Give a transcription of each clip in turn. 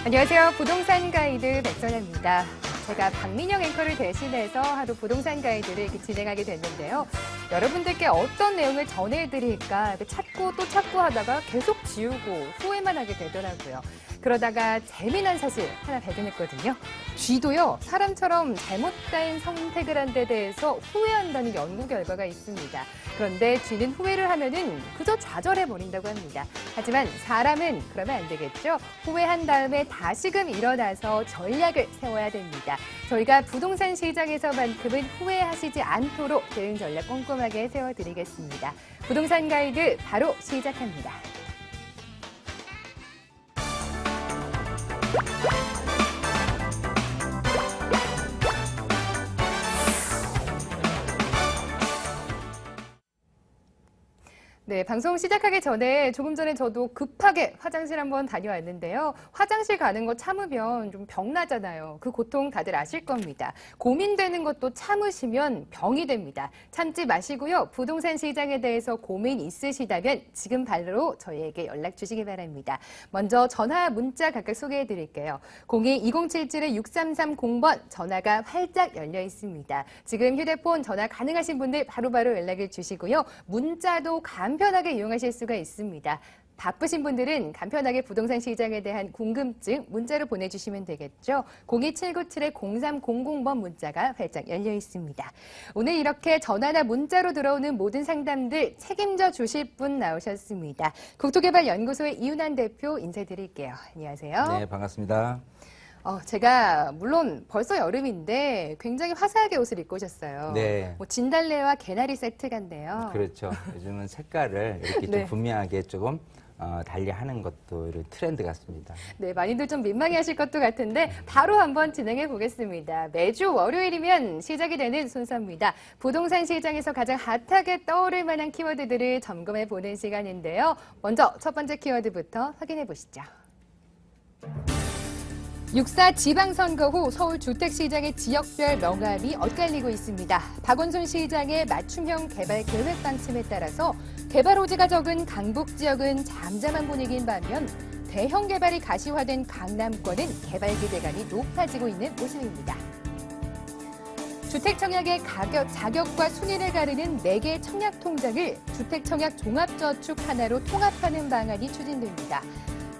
안녕하세요. 부동산 가이드 백선아입니다. 제가 박민영 앵커를 대신해서 하루 부동산 가이드를 이렇게 진행하게 됐는데요. 여러분들께 어떤 내용을 전해드릴까 찾고 또 찾고 하다가 계속 지우고 후회만 하게 되더라고요. 그러다가 재미난 사실 하나 발견했거든요. 쥐도요, 사람처럼 잘못된 선택을 한 데 대해서 후회한다는 연구 결과가 있습니다. 그런데 쥐는 후회를 하면은 그저 좌절해버린다고 합니다. 하지만 사람은 그러면 안 되겠죠? 후회한 다음에 다시금 일어나서 전략을 세워야 됩니다. 저희가 부동산 시장에서만큼은 후회하시지 않도록 대응 전략 꼼꼼하게 세워드리겠습니다. 부동산 가이드 바로 시작합니다. 네, 방송 시작하기 전에 조금 전에 저도 급하게 화장실 한번 다녀왔는데요. 화장실 가는 거 참으면 좀 병나잖아요. 그 고통 다들 아실 겁니다. 고민되는 것도 참으시면 병이 됩니다. 참지 마시고요. 부동산 시장에 대해서 고민 있으시다면 지금 바로 저희에게 연락 주시기 바랍니다. 먼저 전화, 문자 각각 소개해 드릴게요. 02-2077-6330번 전화가 활짝 열려 있습니다. 지금 휴대폰 전화 가능하신 분들 바로바로 연락을 주시고요. 문자도 간편하게 이용하실 수가 있습니다. 바쁘신 분들은 간편하게 부동산 시장에 대한 궁금증 문자로 보내주시면 되겠죠. 02797-0300번 문자가 활짝 열려 있습니다. 오늘 이렇게 전화나 문자로 들어오는 모든 상담들 책임져 주실 분 나오셨습니다. 국토개발연구소의 이윤환 대표 인사드릴게요. 안녕하세요. 네, 반갑습니다. 제가 물론 벌써 여름인데 굉장히 화사하게 옷을 입고 오셨어요. 네. 뭐 진달래와 개나리 세트 같네요. 그렇죠. 요즘은 색깔을 이렇게 좀 네. 분명하게 조금 달리하는 것도 이런 트렌드 같습니다. 네, 많이들 좀 민망해하실 것도 같은데 바로 한번 진행해 보겠습니다. 매주 월요일이면 시작이 되는 순서입니다. 부동산 시장에서 가장 핫하게 떠오를 만한 키워드들을 점검해 보는 시간인데요. 먼저 첫 번째 키워드부터 확인해 보시죠. 6.4 지방선거 후 서울 주택시장의 지역별 명암이 엇갈리고 있습니다. 박원순 시장의 맞춤형 개발 계획 방침에 따라서 개발 호재가 적은 강북 지역은 잠잠한 분위기인 반면 대형 개발이 가시화된 강남권은 개발 기대감이 높아지고 있는 모습입니다. 주택청약의 자격과 순위를 가르는 4개 청약통장을 주택청약 종합저축 하나로 통합하는 방안이 추진됩니다.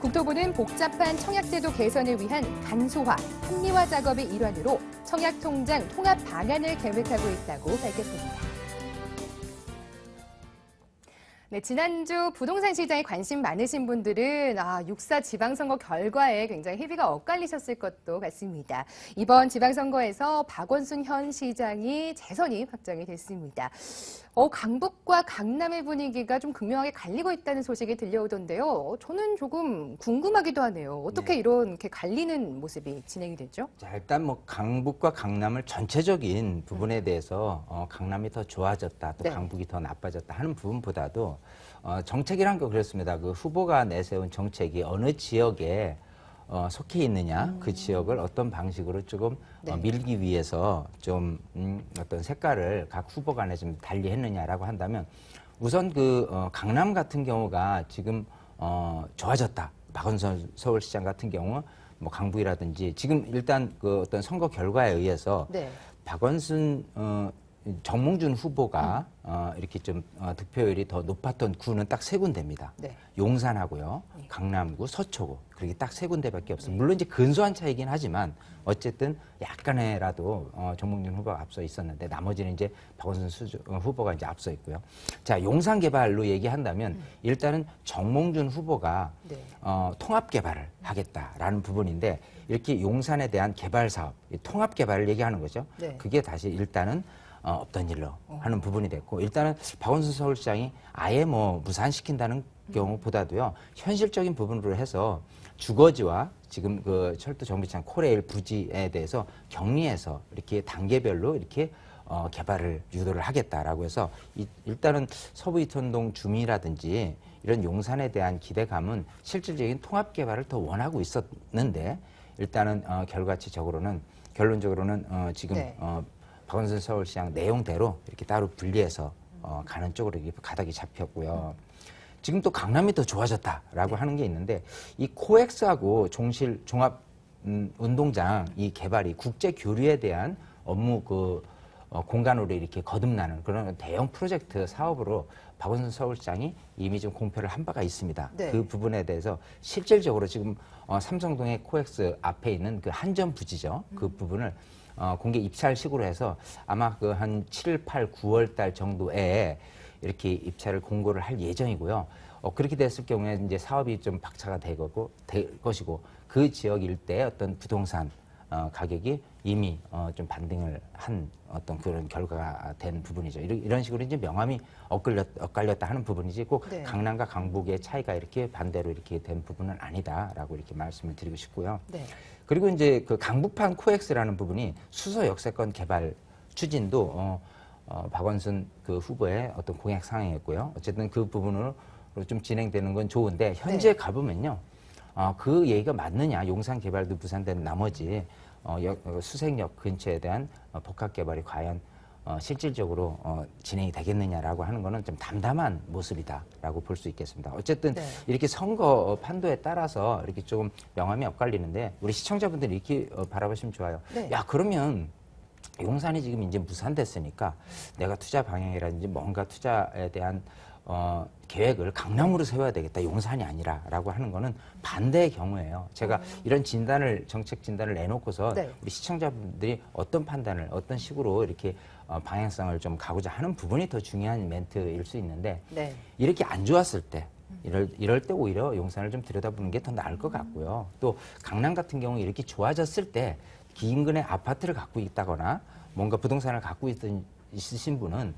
국토부는 복잡한 청약제도 개선을 위한 간소화, 합리화 작업의 일환으로 청약통장 통합 방안을 계획하고 있다고 밝혔습니다. 네, 지난주 부동산 시장에 관심 많으신 분들은 6.4 지방선거 결과에 굉장히 희비가 엇갈리셨을 것도 같습니다. 이번 지방선거에서 박원순 현 시장이 재선이 확정이 됐습니다. 강북과 강남의 분위기가 좀 극명하게 갈리고 있다는 소식이 들려오던데요. 저는 조금 궁금하기도 하네요. 어떻게 네. 이렇게 갈리는 모습이 진행이 됐죠? 자, 일단 뭐 강북과 강남을 전체적인 부분에 대해서 강남이 더 좋아졌다, 또 네. 강북이 더 나빠졌다 하는 부분보다도 정책이란 거 그렇습니다. 그 후보가 내세운 정책이 어느 지역에 속해 있느냐, 그 지역을 어떤 방식으로 조금 네. 밀기 위해서 좀 어떤 색깔을 각 후보 간에 좀 달리했느냐라고 한다면 우선 강남 같은 경우가 지금 좋아졌다. 박원순 서울시장 같은 경우 뭐 강북이라든지 지금 일단 그 어떤 선거 결과에 의해서 네. 박원순 정몽준 후보가 이렇게 좀 득표율이 더 높았던 구는 딱 3군데입니다. 네. 용산하고요, 네. 강남구, 서초구 그렇게 딱 3군데밖에 없어요. 물론 이제 근소한 차이긴 하지만 어쨌든 약간이라도 정몽준 후보가 앞서 있었는데 나머지는 이제 박원순 후보가 이제 앞서 있고요. 자, 용산 개발로 얘기한다면 일단은 정몽준 후보가 네. 통합 개발을 하겠다라는 부분인데 이렇게 용산에 대한 개발 사업, 통합 개발을 얘기하는 거죠. 네. 그게 다시 일단은 없던 일로 하는 부분이 됐고 일단은 박원순 서울시장이 아예 뭐 무산시킨다는 경우보다도요 현실적인 부분으로 해서 주거지와 지금 그 철도 정비창 코레일 부지에 대해서 격리해서 이렇게 단계별로 이렇게 개발을 유도를 하겠다라고 해서 일단은 서부 이촌동 주민이라든지 이런 용산에 대한 기대감은 실질적인 통합 개발을 더 원하고 있었는데 일단은 결론적으로는 지금 네. 박원순 서울시장 내용대로 이렇게 따로 분리해서 가는 쪽으로 이렇게 가닥이 잡혔고요. 지금 또 강남이 더 좋아졌다라고 하는 게 있는데 이 코엑스하고 종실 종합 운동장 이 개발이 국제 교류에 대한 업무 공간으로 이렇게 거듭나는 그런 대형 프로젝트 사업으로 박원순 서울시장이 이미 좀 공표를 한 바가 있습니다. 네. 그 부분에 대해서 실질적으로 지금 삼성동의 코엑스 앞에 있는 그 한전 부지죠. 그 부분을 공개 입찰 식으로 해서 아마 그 한 7, 8, 9월 달 정도에 이렇게 입찰을 공고를 할 예정이고요. 그렇게 됐을 경우에 이제 사업이 좀 박차가 될 것이고 그 지역 일대의 어떤 부동산 가격이 이미 좀 반등을 한 어떤 그런 결과가 된 부분이죠. 이런 식으로 이제 명암이 엇갈렸다 하는 부분이지 꼭 네. 강남과 강북의 차이가 이렇게 반대로 이렇게 된 부분은 아니다라고 이렇게 말씀을 드리고 싶고요. 네. 그리고 이제 그 강북판 코엑스라는 부분이 수서 역세권 개발 추진도 박원순 그 후보의 어떤 공약 사항이었고요. 어쨌든 그 부분으로 좀 진행되는 건 좋은데 현재 네. 가보면요. 그 얘기가 맞느냐. 용산 개발도 무산된 나머지 수색역 근처에 대한 복합 개발이 과연 실질적으로 진행이 되겠느냐라고 하는 거는 좀 담담한 모습이다라고 볼 수 있겠습니다. 어쨌든 네. 이렇게 선거 판도에 따라서 이렇게 조금 명암이 엇갈리는데 우리 시청자분들이 이렇게 바라보시면 좋아요. 네. 야, 그러면 용산이 지금 이제 무산됐으니까 내가 투자 방향이라든지 뭔가 투자에 대한 계획을 강남으로 세워야 되겠다. 용산이 아니라라고 하는 거는 반대의 경우예요. 제가 이런 정책 진단을 내놓고서 네. 우리 시청자분들이 어떤 판단을 어떤 식으로 이렇게 방향성을 좀 가고자 하는 부분이 더 중요한 멘트일 수 있는데 네. 이렇게 안 좋았을 때 이럴 때 오히려 용산을 좀 들여다보는 게 더 나을 것 같고요. 또 강남 같은 경우 이렇게 좋아졌을 때 기인근의 아파트를 갖고 있다거나 뭔가 부동산을 갖고 있으신 분은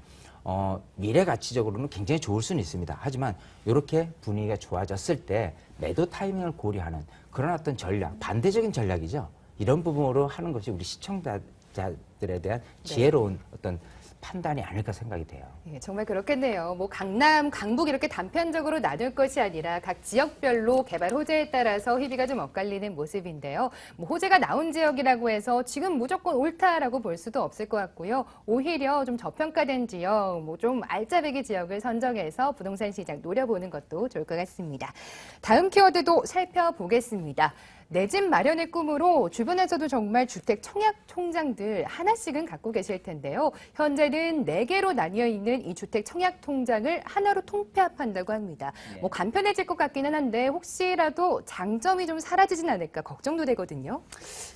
미래 가치적으로는 굉장히 좋을 수는 있습니다. 하지만 이렇게 분위기가 좋아졌을 때 매도 타이밍을 고려하는 그런 어떤 전략, 반대적인 전략이죠. 이런 부분으로 하는 것이 우리 시청자들에 대한 지혜로운 어떤 판단이 아닐까 생각이 돼요. 예, 정말 그렇겠네요. 뭐 강남, 강북 이렇게 단편적으로 나눌 것이 아니라 각 지역별로 개발 호재에 따라서 희비가 좀 엇갈리는 모습인데요. 뭐 호재가 나온 지역이라고 해서 지금 무조건 옳다라고 볼 수도 없을 것 같고요. 오히려 좀 저평가된 지역, 뭐 좀 알짜배기 지역을 선정해서 부동산 시장 노려보는 것도 좋을 것 같습니다. 다음 키워드도 살펴보겠습니다. 내 집 마련의 꿈으로 주변에서도 정말 주택 청약 통장들 하나씩은 갖고 계실 텐데요. 현재는 4개로 나뉘어 있는 이 주택 청약 통장을 하나로 통폐합한다고 합니다. 뭐 간편해질 것 같기는 한데 혹시라도 장점이 좀 사라지진 않을까 걱정도 되거든요.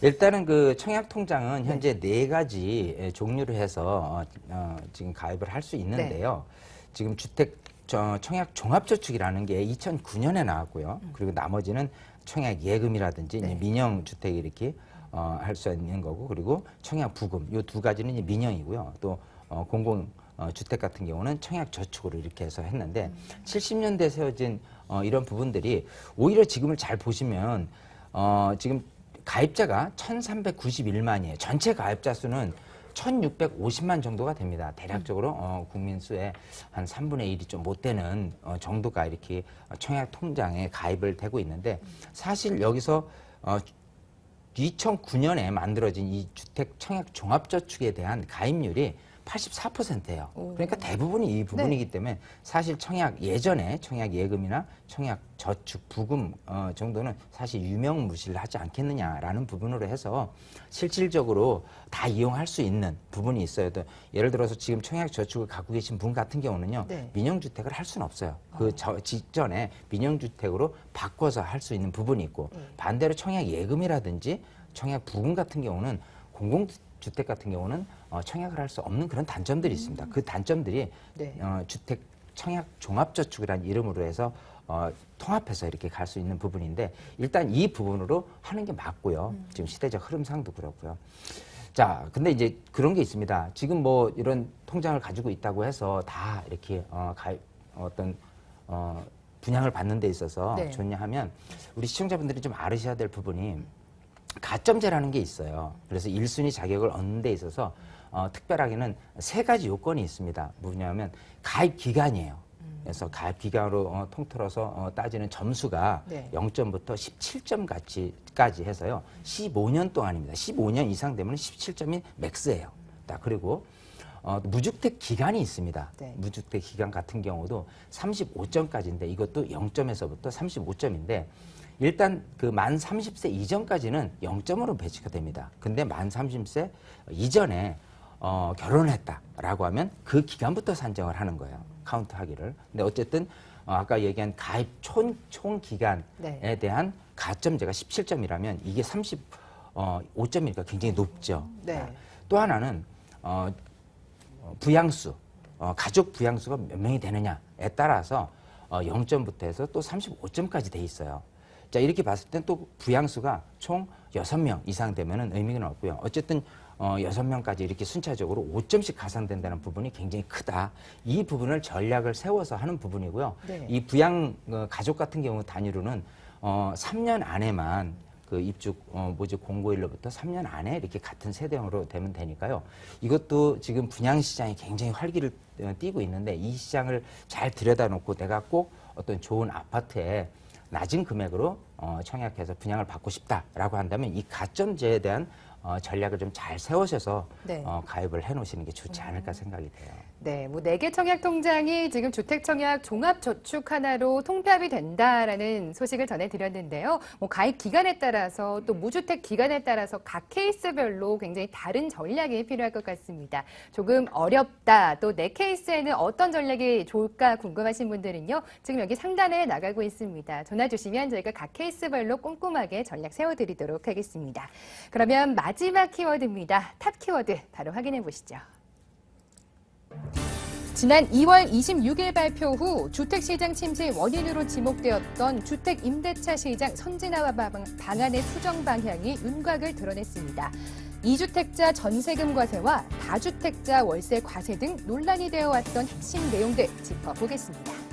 일단은 그 청약 통장은 현재 4가지 종류를 해서 지금 가입을 할 수 있는데요. 지금 주택 청약 종합저축이라는 게 2009년에 나왔고요. 그리고 나머지는 청약 예금이라든지 이제 민영 주택이 이렇게 할 수 있는 거고, 그리고 청약 부금 이 2가지는 이제 민영이고요. 또 공공 주택 같은 경우는 청약 저축으로 이렇게 해서 했는데 70년대 세워진 이런 부분들이 오히려 지금을 잘 보시면 지금 가입자가 1,391만이에요. 전체 가입자 수는 1,650만 정도가 됩니다. 대략적으로 국민 수의 한 3분의 1이 좀 못 되는 정도가 이렇게 청약 통장에 가입을 되고 있는데 사실 여기서 2009년에 만들어진 이 주택 청약 종합저축에 대한 가입률이 84%예요. 그러니까 대부분이 이 부분이기 때문에 사실 예전에 청약 예금이나 청약 저축 부금 정도는 사실 유명무실하지 않겠느냐라는 부분으로 해서 실질적으로 다 이용할 수 있는 부분이 있어요. 또 예를 들어서 지금 청약 저축을 갖고 계신 분 같은 경우는요. 네. 민영주택을 할 수는 없어요. 직전에 민영주택으로 바꿔서 할 수 있는 부분이 있고 반대로 청약 예금이라든지 청약 부금 같은 경우는 공공주택 같은 경우는 청약을 할 수 없는 그런 단점들이 있습니다. 그 단점들이 네. 주택 청약 종합저축이라는 이름으로 해서 통합해서 이렇게 갈 수 있는 부분인데 일단 이 부분으로 하는 게 맞고요. 지금 시대적 흐름상도 그렇고요. 자, 근데 이제 그런 게 있습니다. 지금 뭐 이런 통장을 가지고 있다고 해서 다 이렇게 분양을 받는 데 있어서 네. 좋냐 하면 우리 시청자분들이 좀 알으셔야 될 부분이 가점제라는 게 있어요. 그래서 1순위 자격을 얻는 데 있어서 특별하게는 3가지 요건이 있습니다. 뭐냐면 가입 기간이에요. 그래서 가입 기간으로 통틀어서 따지는 점수가 네. 0점부터 17점까지 해서요. 15년 동안입니다. 15년 이상 되면 17점이 맥스예요. 그리고 무주택 기간이 있습니다. 네. 무주택 기간 같은 경우도 35점까지인데 이것도 0점에서부터 35점인데 일단 그 만 30세 이전까지는 0점으로 배치가 됩니다. 근데 만 30세 이전에 결혼했다라고 하면 그 기간부터 산정을 하는 거예요. 카운트하기를. 근데 어쨌든 아까 얘기한 가입 총 기간에 네. 대한 가점제가 17점이라면 이게 35점이니까 굉장히 높죠. 네. 자, 또 하나는 부양수, 가족 부양수가 몇 명이 되느냐에 따라서 0점부터 해서 또 35점까지 돼 있어요. 자, 이렇게 봤을 땐 또 부양수가 총 6명 이상 되면은 의미가 없고요. 어쨌든 6명까지 이렇게 순차적으로 5점씩 가산된다는 부분이 굉장히 크다. 이 부분을 전략을 세워서 하는 부분이고요. 네. 이 부양 가족 같은 경우 단위로는 3년 안에만 그 입주 모집 공고일로부터 3년 안에 이렇게 같은 세대형으로 되면 되니까요. 이것도 지금 분양 시장이 굉장히 활기를 띠고 있는데 이 시장을 잘 들여다놓고 내가 꼭 어떤 좋은 아파트에 낮은 금액으로 청약해서 분양을 받고 싶다라고 한다면 이 가점제에 대한 전략을 좀 잘 세우셔서 네. 가입을 해놓으시는 게 좋지 않을까 생각이 돼요. 네, 뭐 4개 청약 통장이 지금 주택 청약 종합 저축 하나로 통폐합이 된다라는 소식을 전해드렸는데요. 뭐 가입 기간에 따라서 또 무주택 기간에 따라서 각 케이스별로 굉장히 다른 전략이 필요할 것 같습니다. 조금 어렵다, 또 내 케이스에는 어떤 전략이 좋을까 궁금하신 분들은요. 지금 여기 상단에 나가고 있습니다. 전화 주시면 저희가 각 케이스별로 꼼꼼하게 전략 세워드리도록 하겠습니다. 그러면 마지막 키워드입니다. 탑 키워드 바로 확인해 보시죠. 지난 2월 26일 발표 후 주택시장 침체의 원인으로 지목되었던 주택임대차 시장 선진화와 방안의 수정 방향이 윤곽을 드러냈습니다. 2주택자 전세금 과세와 다주택자 월세 과세 등 논란이 되어 왔던 핵심 내용들 짚어보겠습니다.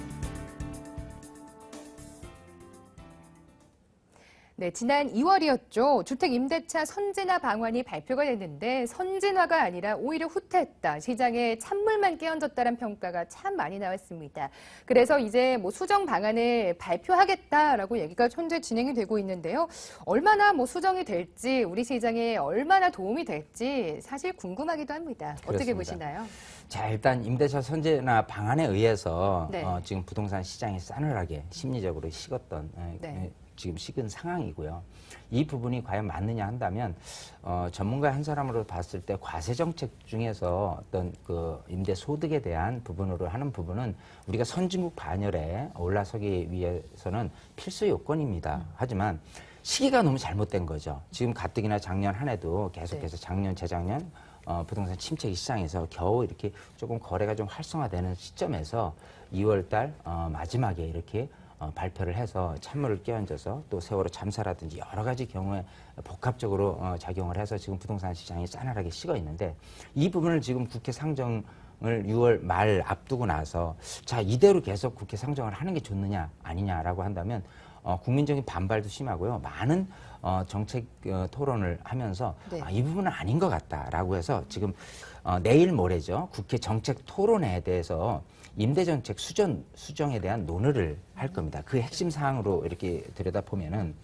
네, 지난 2월이었죠. 주택임대차 선진화 방안이 발표가 됐는데 선진화가 아니라 오히려 후퇴했다. 시장에 찬물만 끼얹었다는 평가가 참 많이 나왔습니다. 그래서 이제 뭐 수정 방안을 발표하겠다라고 얘기가 현재 진행이 되고 있는데요. 얼마나 뭐 수정이 될지 우리 시장에 얼마나 도움이 될지 사실 궁금하기도 합니다. 어떻게 그렇습니다. 보시나요? 자, 일단 임대차 선진화 방안에 의해서 네. 지금 부동산 시장이 싸늘하게 심리적으로 식었던 네. 지금 식은 상황이고요. 이 부분이 과연 맞느냐 한다면 전문가 한 사람으로 봤을 때 과세 정책 중에서 어떤 그 임대 소득에 대한 부분으로 하는 부분은 우리가 선진국 반열에 올라서기 위해서는 필수 요건입니다. 하지만 시기가 너무 잘못된 거죠. 지금 가뜩이나 작년 한 해도 계속해서 작년, 재작년 부동산 침체 시장에서 겨우 이렇게 조금 거래가 좀 활성화되는 시점에서 2월 달 마지막에 이렇게 발표를 해서 찬물을 끼얹어서 또 세월호 참사라든지 여러 가지 경우에 복합적으로 작용을 해서 지금 부동산 시장이 싸늘하게 식어 있는데 이 부분을 지금 국회 상정을 6월 말 앞두고 나서 자, 이대로 계속 국회 상정을 하는 게 좋느냐 아니냐라고 한다면 국민적인 반발도 심하고요. 많은 정책 토론을 하면서 네. 이 부분은 아닌 것 같다라고 해서 지금 내일 모레죠. 국회 정책 토론회에 대해서 임대정책 수정에 대한 논의를 할 겁니다. 그 핵심 사항으로 이렇게 들여다보면은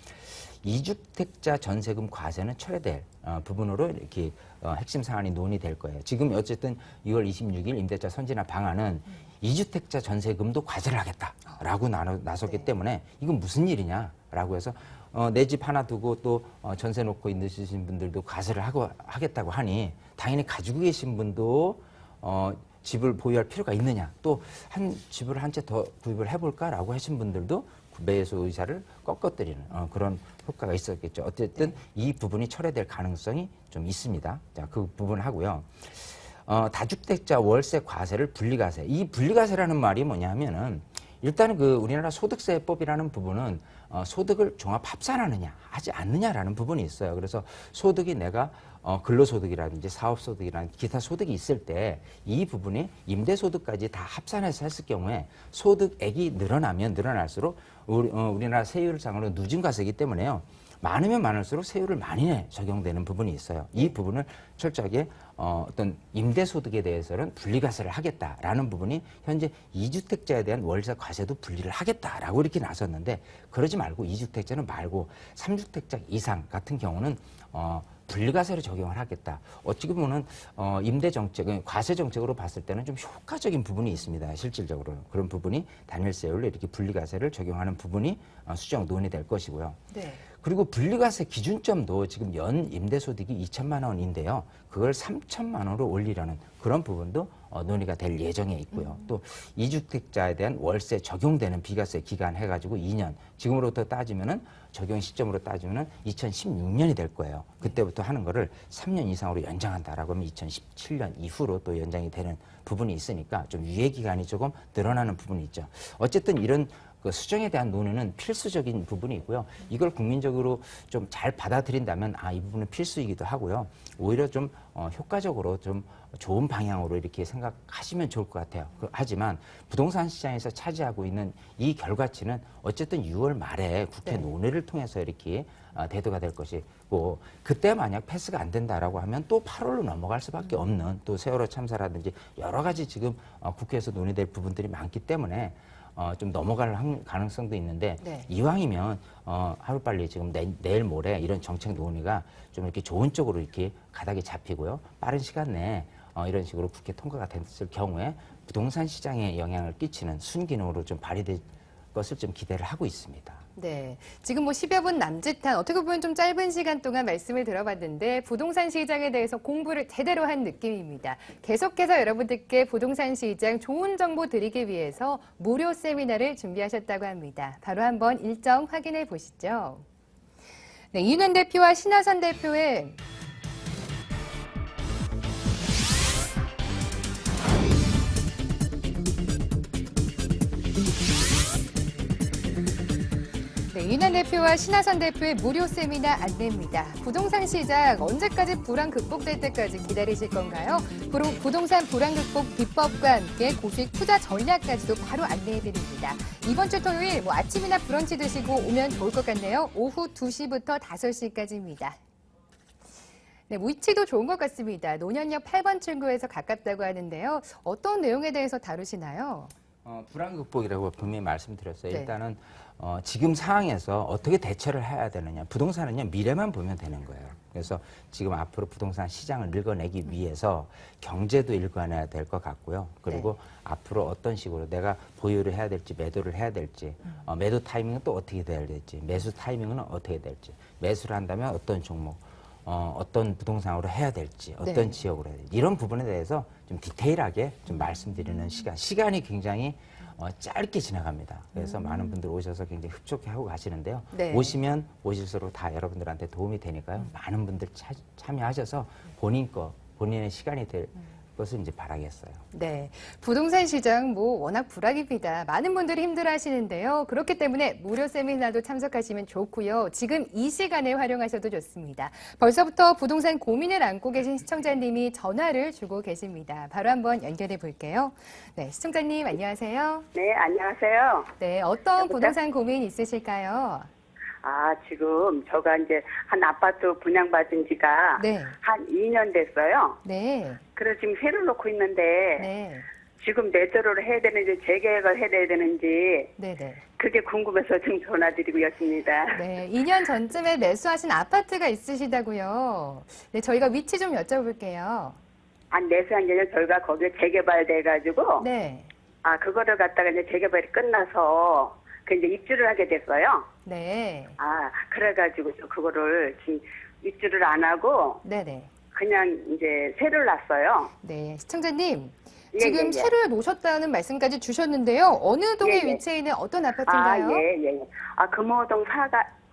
2주택자 전세금 과세는 철회될 부분으로 이렇게 핵심 사안이 논의될 거예요. 지금 어쨌든 2월 26일 임대차 선진화 방안은 2주택자 전세금도 과세를 하겠다라고 나섰기 네. 때문에 이건 무슨 일이냐라고 해서 내 집 하나 두고 또 전세 놓고 있으신 분들도 과세를 하겠다고 하니 당연히 가지고 계신 분도 집을 보유할 필요가 있느냐, 또 한 집을 한 채 더 구입을 해볼까라고 하신 분들도 매수 의사를 꺾어뜨리는 그런 효과가 있었겠죠. 어쨌든 이 부분이 철회될 가능성이 좀 있습니다. 자, 그 부분 하고요. 다주택자 월세 과세를 분리과세. 이 분리과세라는 말이 뭐냐면은 일단은 그 우리나라 소득세법이라는 부분은 소득을 종합 합산하느냐 하지 않느냐라는 부분이 있어요. 그래서 소득이 내가 근로소득이라든지 사업소득이라든지 기타 소득이 있을 때 이 부분이 임대소득까지 다 합산해서 했을 경우에 소득액이 늘어나면 늘어날수록 우리나라 세율상으로 누진과세이기 때문에요. 많으면 많을수록 세율을 많이 적용되는 부분이 있어요. 이 부분을 철저하게 어떤 임대소득에 대해서는 분리과세를 하겠다라는 부분이 현재 2주택자에 대한 월세 과세도 분리를 하겠다라고 이렇게 나섰는데 그러지 말고 2주택자는 말고 3주택자 이상 같은 경우는 분리과세를 적용을 하겠다. 어찌 보면은 임대 정책, 과세 정책으로 봤을 때는 좀 효과적인 부분이 있습니다. 실질적으로 그런 부분이 단일세율로 이렇게 분리과세를 적용하는 부분이 수정 논의될 것이고요. 네. 그리고 분리과세 기준점도 지금 연 임대소득이 2천만 원인데요. 그걸 3천만 원으로 올리려는 그런 부분도 논의가 될 예정에 있고요. 또 이주택자에 대한 월세 적용되는 비과세 기간 해가지고 2년, 지금으로부터 따지면은 적용 시점으로 따지면은 2016년이 될 거예요. 그때부터 하는 거를 3년 이상으로 연장한다라고 하면 2017년 이후로 또 연장이 되는 부분이 있으니까 좀 유예 기간이 조금 늘어나는 부분이 있죠. 어쨌든 이런 그 수정에 대한 논의는 필수적인 부분이 있고요. 이걸 국민적으로 좀 잘 받아들인다면 이 부분은 필수이기도 하고요. 오히려 좀 효과적으로 좀 좋은 방향으로 이렇게 생각하시면 좋을 것 같아요. 하지만 부동산 시장에서 차지하고 있는 이 결과치는 어쨌든 6월 말에 국회 논의를 통해서 이렇게 대두가 될 것이고, 그때 만약 패스가 안 된다라고 하면 또 8월로 넘어갈 수밖에 없는, 또 세월호 참사라든지 여러 가지 지금 국회에서 논의될 부분들이 많기 때문에 좀 넘어갈 가능성도 있는데, 이왕이면 하루빨리 지금 내일 모레 이런 정책 논의가 좀 이렇게 좋은 쪽으로 이렇게 가닥이 잡히고요. 빠른 시간 내에 이런 식으로 국회 통과가 됐을 경우에 부동산 시장에 영향을 끼치는 순기능으로 좀 발휘될 것을 좀 기대를 하고 있습니다. 네. 지금 뭐 10여 분 남짓한 어떻게 보면 좀 짧은 시간 동안 말씀을 들어봤는데 부동산 시장에 대해서 공부를 제대로 한 느낌입니다. 계속해서 여러분들께 부동산 시장 좋은 정보 드리기 위해서 무료 세미나를 준비하셨다고 합니다. 바로 한번 일정 확인해 보시죠. 네, 이윤환 대표와 신하선 대표의 이윤환 대표와 신하선 대표의 무료 세미나 안내입니다. 부동산 시장 언제까지 불안 극복될 때까지 기다리실 건가요? 부동산 불안 극복 비법과 함께 고수익 투자 전략까지도 바로 안내해드립니다. 이번 주 토요일 아침이나 브런치 드시고 오면 좋을 것 같네요. 오후 2시부터 5시까지입니다. 네, 위치도 좋은 것 같습니다. 논현역 8번 출구에서 가깝다고 하는데요. 어떤 내용에 대해서 다루시나요? 불안 극복이라고 분명히 말씀드렸어요. 일단은 지금 상황에서 어떻게 대처를 해야 되느냐. 부동산은요, 미래만 보면 되는 거예요. 그래서 지금 앞으로 부동산 시장을 읽어내기 위해서 경제도 읽어내야 될 것 같고요. 그리고 앞으로 어떤 식으로 내가 보유를 해야 될지 매도를 해야 될지, 매도 타이밍은 또 어떻게 돼야 될지, 매수 타이밍은 어떻게 될지, 매수를 한다면 어떤 종목, 어떤 부동산으로 해야 될지, 어떤 지역으로 해야 될지, 이런 부분에 대해서 좀 디테일하게 좀 말씀드리는 시간이 굉장히 짧게 지나갑니다. 그래서 많은 분들 오셔서 굉장히 흡족해하고 가시는데요. 오시면 오실수록 다 여러분들한테 도움이 되니까요. 많은 분들 참여하셔서 본인의 시간이 될 것을 이제 바라겠어요. 네, 부동산 시장 워낙 불황입니다. 많은 분들이 힘들어하시는데요. 그렇기 때문에 무료 세미나도 참석하시면 좋고요. 지금 이 시간에 활용하셔도 좋습니다. 벌써부터 부동산 고민을 안고 계신 시청자님이 전화를 주고 계십니다. 바로 한번 연결해 볼게요. 네, 시청자님 안녕하세요. 네, 안녕하세요. 네, 어떤 부동산 고민 있으실까요? 지금 저가 이제 한 아파트 분양받은 지가 한 2년 됐어요. 네. 그래서 지금 새로 놓고 있는데 네. 지금 매도를 해야 되는지 재계획을 해야 되는지 그게 궁금해서 지금 전화드리고였습니다. 네, 2년 전쯤에 매수하신 아파트가 있으시다고요. 네, 저희가 위치 좀 여쭤볼게요. 매수한 게 아니라 저희가 거기에 재개발돼가지고 그거를 갖다가 이제 재개발이 끝나서 이제 입주를 하게 됐어요. 네. 그래가지고 그거를 지금 입주를 안 하고 그냥 이제 새를 놨어요. 네, 시청자님. 지금 새를 놓으셨다는 말씀까지 주셨는데요. 어느 동에 위치해 있는 어떤 아파트인가요?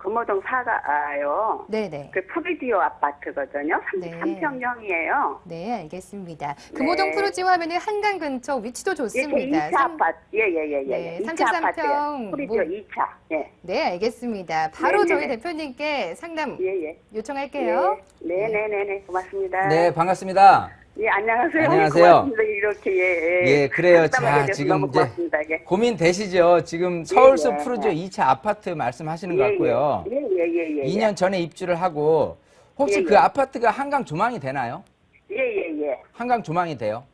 금호동 4가요. 네네. 그 푸르지오 아파트거든요. 33평형이에요. 네, 알겠습니다. 금호동 푸르지오 하면은 한강 근처 위치도 좋습니다. 2차 아파트. 예. 33평. 푸르지오 2차. 네, 알겠습니다. 바로 저희 대표님께 상담 요청할게요. 네네네. 고맙습니다. 네, 반갑습니다. 예, 안녕하세요. 안녕하세요. 고맙습니다. 이렇게 그래요. 자, 지금 이제 고민 되시죠? 지금 서울숲 푸르지오 2차 아파트 말씀하시는 것 같고요. 2년 전에 입주를 하고 혹시 그 아파트가 한강 조망이 되나요? 한강 조망이 돼요?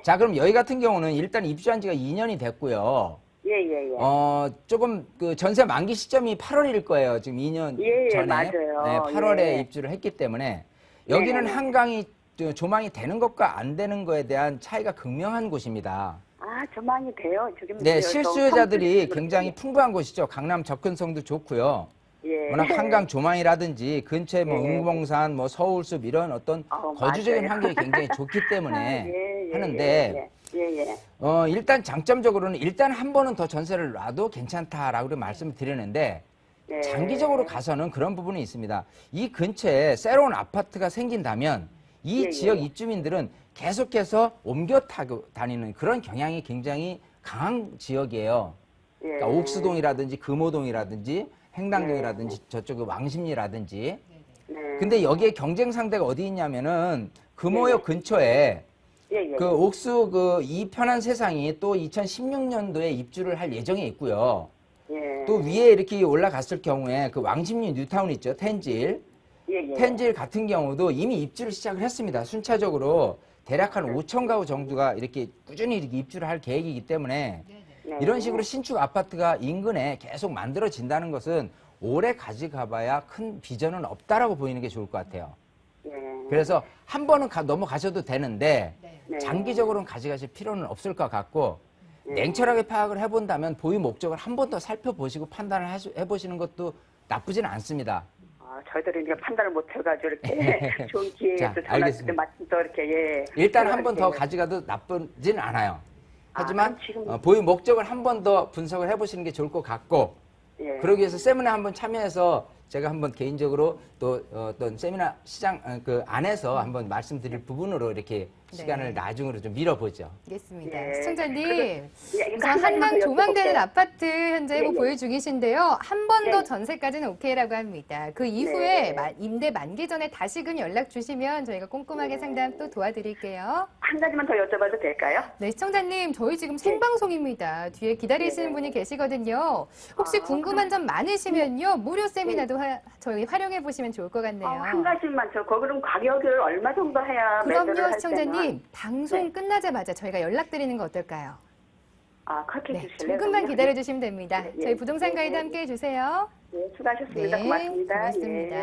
자, 그럼 여기 같은 경우는 일단 입주한 지가 2년이 됐고요. 예. 조금 그 전세 만기 시점이 8월일 거예요. 지금 2년 전에 맞아요. 네, 8월에 예. 입주를 했기 때문에 여기는 네네네. 한강이 조망이 되는 것과 안 되는 거에 대한 차이가 극명한 곳입니다. 아, 조망이 돼요. 지금 네, 실수요자들이 성수기로. 굉장히 풍부한 곳이죠. 강남 접근성도 좋고요. 예. 워낙 한강 조망이라든지 근처에 뭐 예. 응봉산, 뭐 서울숲 이런 어떤 거주적인 맞아요. 환경이 굉장히 좋기 때문에 예. 하는데 일단 장점적으로는 일단 한 번은 더 전세를 놔도 괜찮다라고 말씀을 드리는데 네. 장기적으로 가서는 그런 부분이 있습니다. 이 근처에 새로운 아파트가 생긴다면 이 지역 입주민들은 계속해서 옮겨 타고 다니는 그런 경향이 굉장히 강한 지역이에요. 그러니까 옥수동이라든지 금호동이라든지 행당동이라든지 저쪽 왕십리라든지. 근데 여기에 경쟁 상대가 어디 있냐면은 금호역 근처에 그 옥수 그 이 편한 세상이 또 2016년도에 입주를 할 예정에 있고요. 또 위에 이렇게 올라갔을 경우에 그 왕십리 뉴타운 있죠. 텐질. 텐질 같은 경우도 이미 입주를 시작을 했습니다. 순차적으로 대략 한 5천 가구 정도가 이렇게 꾸준히 이렇게 입주를 할 계획이기 때문에 이런 식으로 신축 아파트가 인근에 계속 만들어진다는 것은 오래 가져가봐야 큰 비전은 없다라고 보이는 게 좋을 것 같아요. 그래서 한 번은 넘어가셔도 되는데 장기적으로는 가져가실 필요는 없을 것 같고 냉철하게 파악을 해본다면 보유 목적을 한 번 더 살펴보시고 판단을 해보시는 것도 나쁘진 않습니다. 저희들이 이제 판단을 못 해가지고 이렇게 좋은 기회에 또 전화했을 때 마침 또 이렇게 일단 한 번 더 가져가도 나쁘진 않아요. 하지만 보유 목적을 한 번 더 분석을 해보시는 게 좋을 것 같고 그러기 위해서 세미나 한번 참여해서 제가 한번 개인적으로 또 어떤 세미나 시장 그 안에서 한번 말씀드릴 부분으로 이렇게 시간을 나중으로 좀 밀어보죠. 알겠습니다. 시청자님, 우선 한강 조망되는 아파트 현재 보유 중이신데요. 한 번 더 전세까지는 오케이라고 합니다. 그 이후에 임대 만기 전에 다시금 연락 주시면 저희가 꼼꼼하게 상담 또 도와드릴게요. 한 가지만 더 여쭤봐도 될까요? 네, 시청자님, 저희 지금 생방송입니다. 뒤에 기다리시는 분이 계시거든요. 혹시 궁금한 점 많으시면요, 무료 세미나도 저희 활용해 보시면 좋을 것 같네요. 한 가지만 그럼 가격을 얼마 정도 해야 그럼요, 시청자님. 방송 끝나자마자 저희가 연락드리는 거 어떨까요? 그렇게 해주실래요? 조금만 기다려주시면 됩니다. 저희 부동산 가이드 함께 해주세요. 네, 수고하셨습니다. 고맙습니다. 고맙습니다.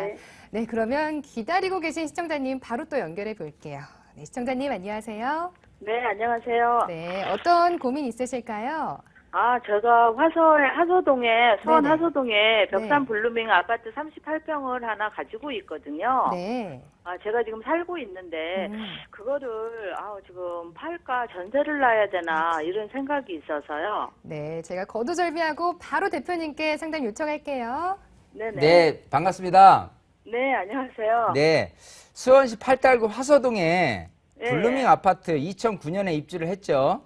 네, 그러면 기다리고 계신 시청자님 바로 또 연결해 볼게요. 네, 시청자님 안녕하세요. 네, 안녕하세요. 네, 어떤 고민 있으실까요? 제가 하서동에, 수원 하서동에 벽산 블루밍 아파트 38평을 하나 가지고 있거든요. 네. 제가 지금 살고 있는데, 그거를, 지금 팔까 전세를 놔야 되나, 이런 생각이 있어서요. 네, 제가 거두절미하고 바로 대표님께 상담 요청할게요. 네네. 네, 반갑습니다. 네, 안녕하세요. 네, 수원시 팔달구 화서동에 블루밍 아파트 2009년에 입주를 했죠.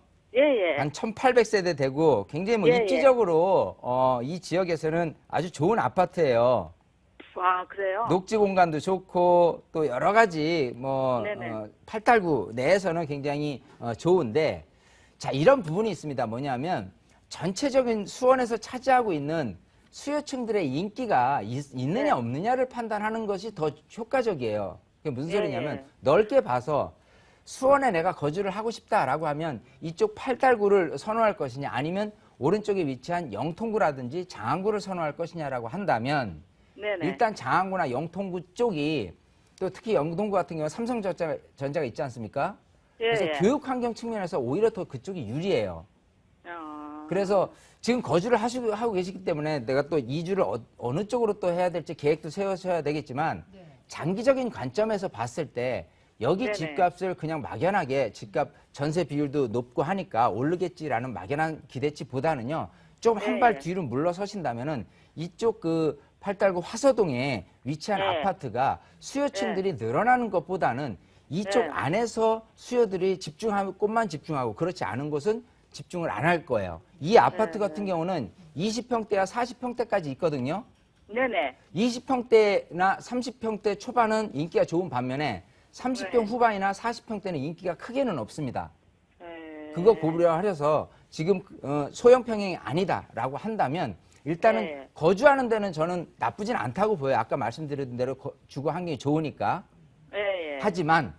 한 1,800세대 되고 굉장히 입지적으로 이 지역에서는 아주 좋은 아파트예요. 그래요? 녹지 공간도 좋고 또 여러 가지 팔달구 내에서는 굉장히 좋은데 자 이런 부분이 있습니다. 뭐냐면 전체적인 수원에서 차지하고 있는 수요층들의 인기가 있느냐 없느냐를 판단하는 것이 더 효과적이에요. 그게 무슨 소리냐면 넓게 봐서 수원에 내가 거주를 하고 싶다라고 하면 이쪽 팔달구를 선호할 것이냐 아니면 오른쪽에 위치한 영통구라든지 장안구를 선호할 것이냐라고 한다면 일단 장안구나 영통구 쪽이 또 특히 영통구 같은 경우는 삼성전자가 있지 않습니까? 그래서 교육 환경 측면에서 오히려 더 그쪽이 유리해요. 그래서 지금 거주를 하고 계시기 때문에 내가 또 이주를 어느 쪽으로 또 해야 될지 계획도 세우셔야 되겠지만 장기적인 관점에서 봤을 때 여기 집값을 그냥 막연하게 집값 전세 비율도 높고 하니까 오르겠지라는 막연한 기대치보다는요. 좀 한 발 뒤로 물러서신다면은 이쪽 그 팔달구 화서동에 위치한 아파트가 수요층들이 늘어나는 것보다는 이쪽 안에서 수요들이 집중하고 곳만 집중하고 그렇지 않은 곳은 집중을 안 할 거예요. 이 아파트 같은 경우는 20평대와 40평대까지 있거든요. 20평대나 30평대 초반은 인기가 좋은 반면에 30평 후반이나 40평대는 인기가 크게는 없습니다. 그거 고려하셔서 지금 소형 평형이 아니다라고 한다면 일단은 거주하는 데는 저는 나쁘진 않다고 보여요. 아까 말씀드린 대로 주거 환경이 좋으니까. 하지만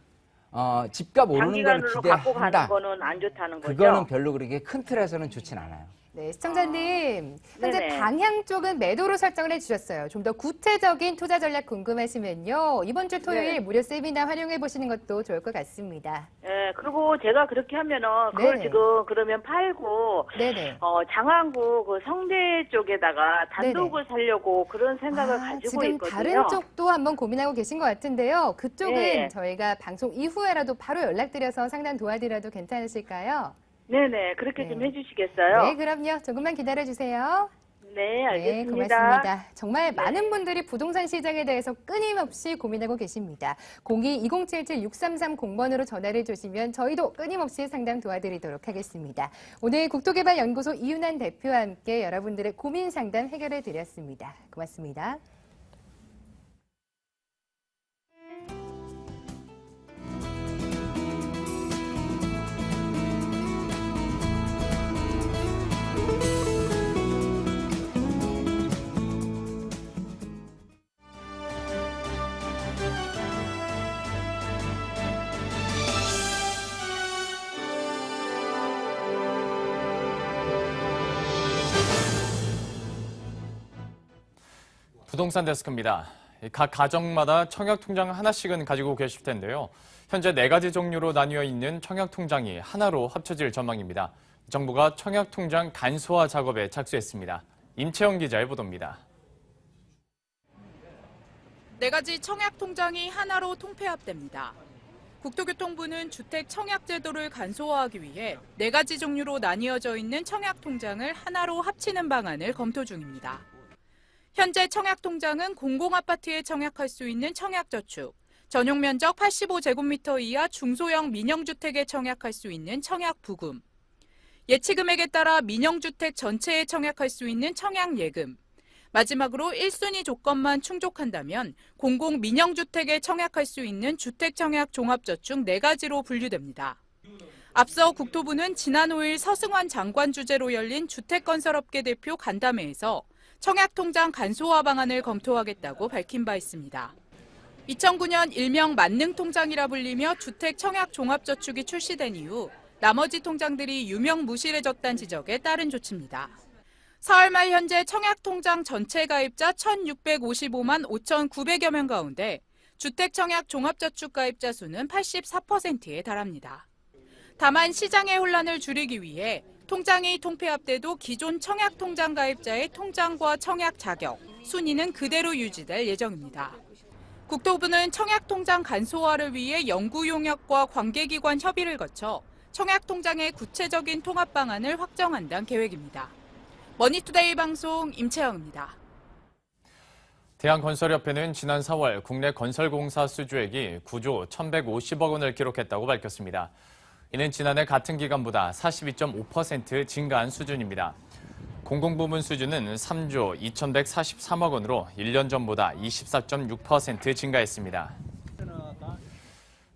집값 오르는 걸 장기간으로 갖고 가는 기대한다. 거는 안 좋다는 거죠? 그거는 별로 그렇게 큰 틀에서는 좋진 않아요. 네, 시청자님. 현재 네네. 방향 쪽은 매도로 설정을 해주셨어요. 좀 더 구체적인 투자 전략 궁금하시면요. 이번 주 토요일 네. 무료 세미나 활용해 보시는 것도 좋을 것 같습니다. 예, 그리고 제가 그렇게 하면은 그걸 네네. 지금 그러면 팔고 네네. 장안구 그 성대 쪽에다가 단독을 사려고 그런 생각을 가지고 지금 있거든요. 다른 쪽도 한번 고민하고 계신 것 같은데요. 그쪽은 네. 저희가 방송 이후에라도 바로 연락드려서 상담 도와드려도 괜찮으실까요? 네네, 그렇게 네. 좀 해주시겠어요? 네, 그럼요. 조금만 기다려주세요. 네, 알겠습니다. 네, 고맙습니다. 정말 네. 많은 분들이 부동산 시장에 대해서 끊임없이 고민하고 계십니다. 02-2077-6330번으로 전화를 주시면 저희도 끊임없이 상담 도와드리도록 하겠습니다. 오늘 국토개발연구소 이윤환 대표와 함께 여러분들의 고민 상담 해결해 드렸습니다. 고맙습니다. 부동산 데스크입니다. 각 가정마다 청약통장 하나씩은 가지고 계실 텐데요. 현재 4가지 종류로 나뉘어 있는 청약통장이 하나로 합쳐질 전망입니다. 정부가 청약통장 간소화 작업에 착수했습니다. 임채영 기자의 보도입니다. 4가지 청약통장이 하나로 통폐합됩니다. 국토교통부는 주택 청약 제도를 간소화하기 위해 4가지 종류로 나뉘어져 있는 청약통장을 하나로 합치는 방안을 검토 중입니다. 현재 청약통장은 공공아파트에 청약할 수 있는 청약저축, 전용 면적 85제곱미터 이하 중소형 민영주택에 청약할 수 있는 청약부금, 예치금액에 따라 민영주택 전체에 청약할 수 있는 청약예금, 마지막으로 1순위 조건만 충족한다면 공공민영주택에 청약할 수 있는 주택청약 종합저축 4가지로 분류됩니다. 앞서 국토부는 지난 5일 서승환 장관 주재로 열린 주택건설업계 대표 간담회에서 청약통장 간소화 방안을 검토하겠다고 밝힌 바 있습니다. 2009년 일명 만능통장이라 불리며 주택청약종합저축이 출시된 이후 나머지 통장들이 유명무실해졌다는 지적에 따른 조치입니다. 4월 말 현재 청약통장 전체 가입자 1,655만 5,900여 명 가운데 주택청약종합저축 가입자 수는 84%에 달합니다. 다만 시장의 혼란을 줄이기 위해 통장이 통폐합돼도 기존 청약통장 가입자의 통장과 청약 자격, 순위는 그대로 유지될 예정입니다. 국토부는 청약통장 간소화를 위해 연구용역과 관계기관 협의를 거쳐 청약통장의 구체적인 통합 방안을 확정한다는 계획입니다. 머니투데이 방송 임채영입니다. 대한건설협회는 지난 4월 국내 건설공사 수주액이 9조 1,150억 원을 기록했다고 밝혔습니다. 이는 지난해 같은 기간보다 42.5% 증가한 수준입니다. 공공부문 수주는 3조 2,143억 원으로 1년 전보다 24.6% 증가했습니다.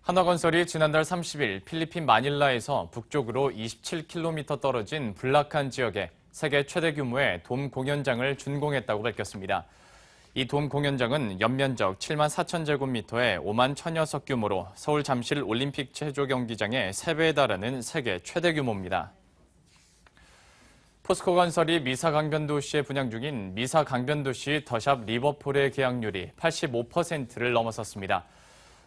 한화건설이 지난달 30일 필리핀 마닐라에서 북쪽으로 27km 떨어진 불락한 지역에 세계 최대 규모의 돔 공연장을 준공했다고 밝혔습니다. 이 돔 공연장은 연면적 7만 4천 제곱미터의 5만 1,000여 석 규모로 서울 잠실 올림픽 체조 경기장의 3배에 달하는 세계 최대 규모입니다. 포스코건설이 미사강변도시에 분양 중인 미사강변도시 더샵 리버폴의 계약률이 85%를 넘어섰습니다.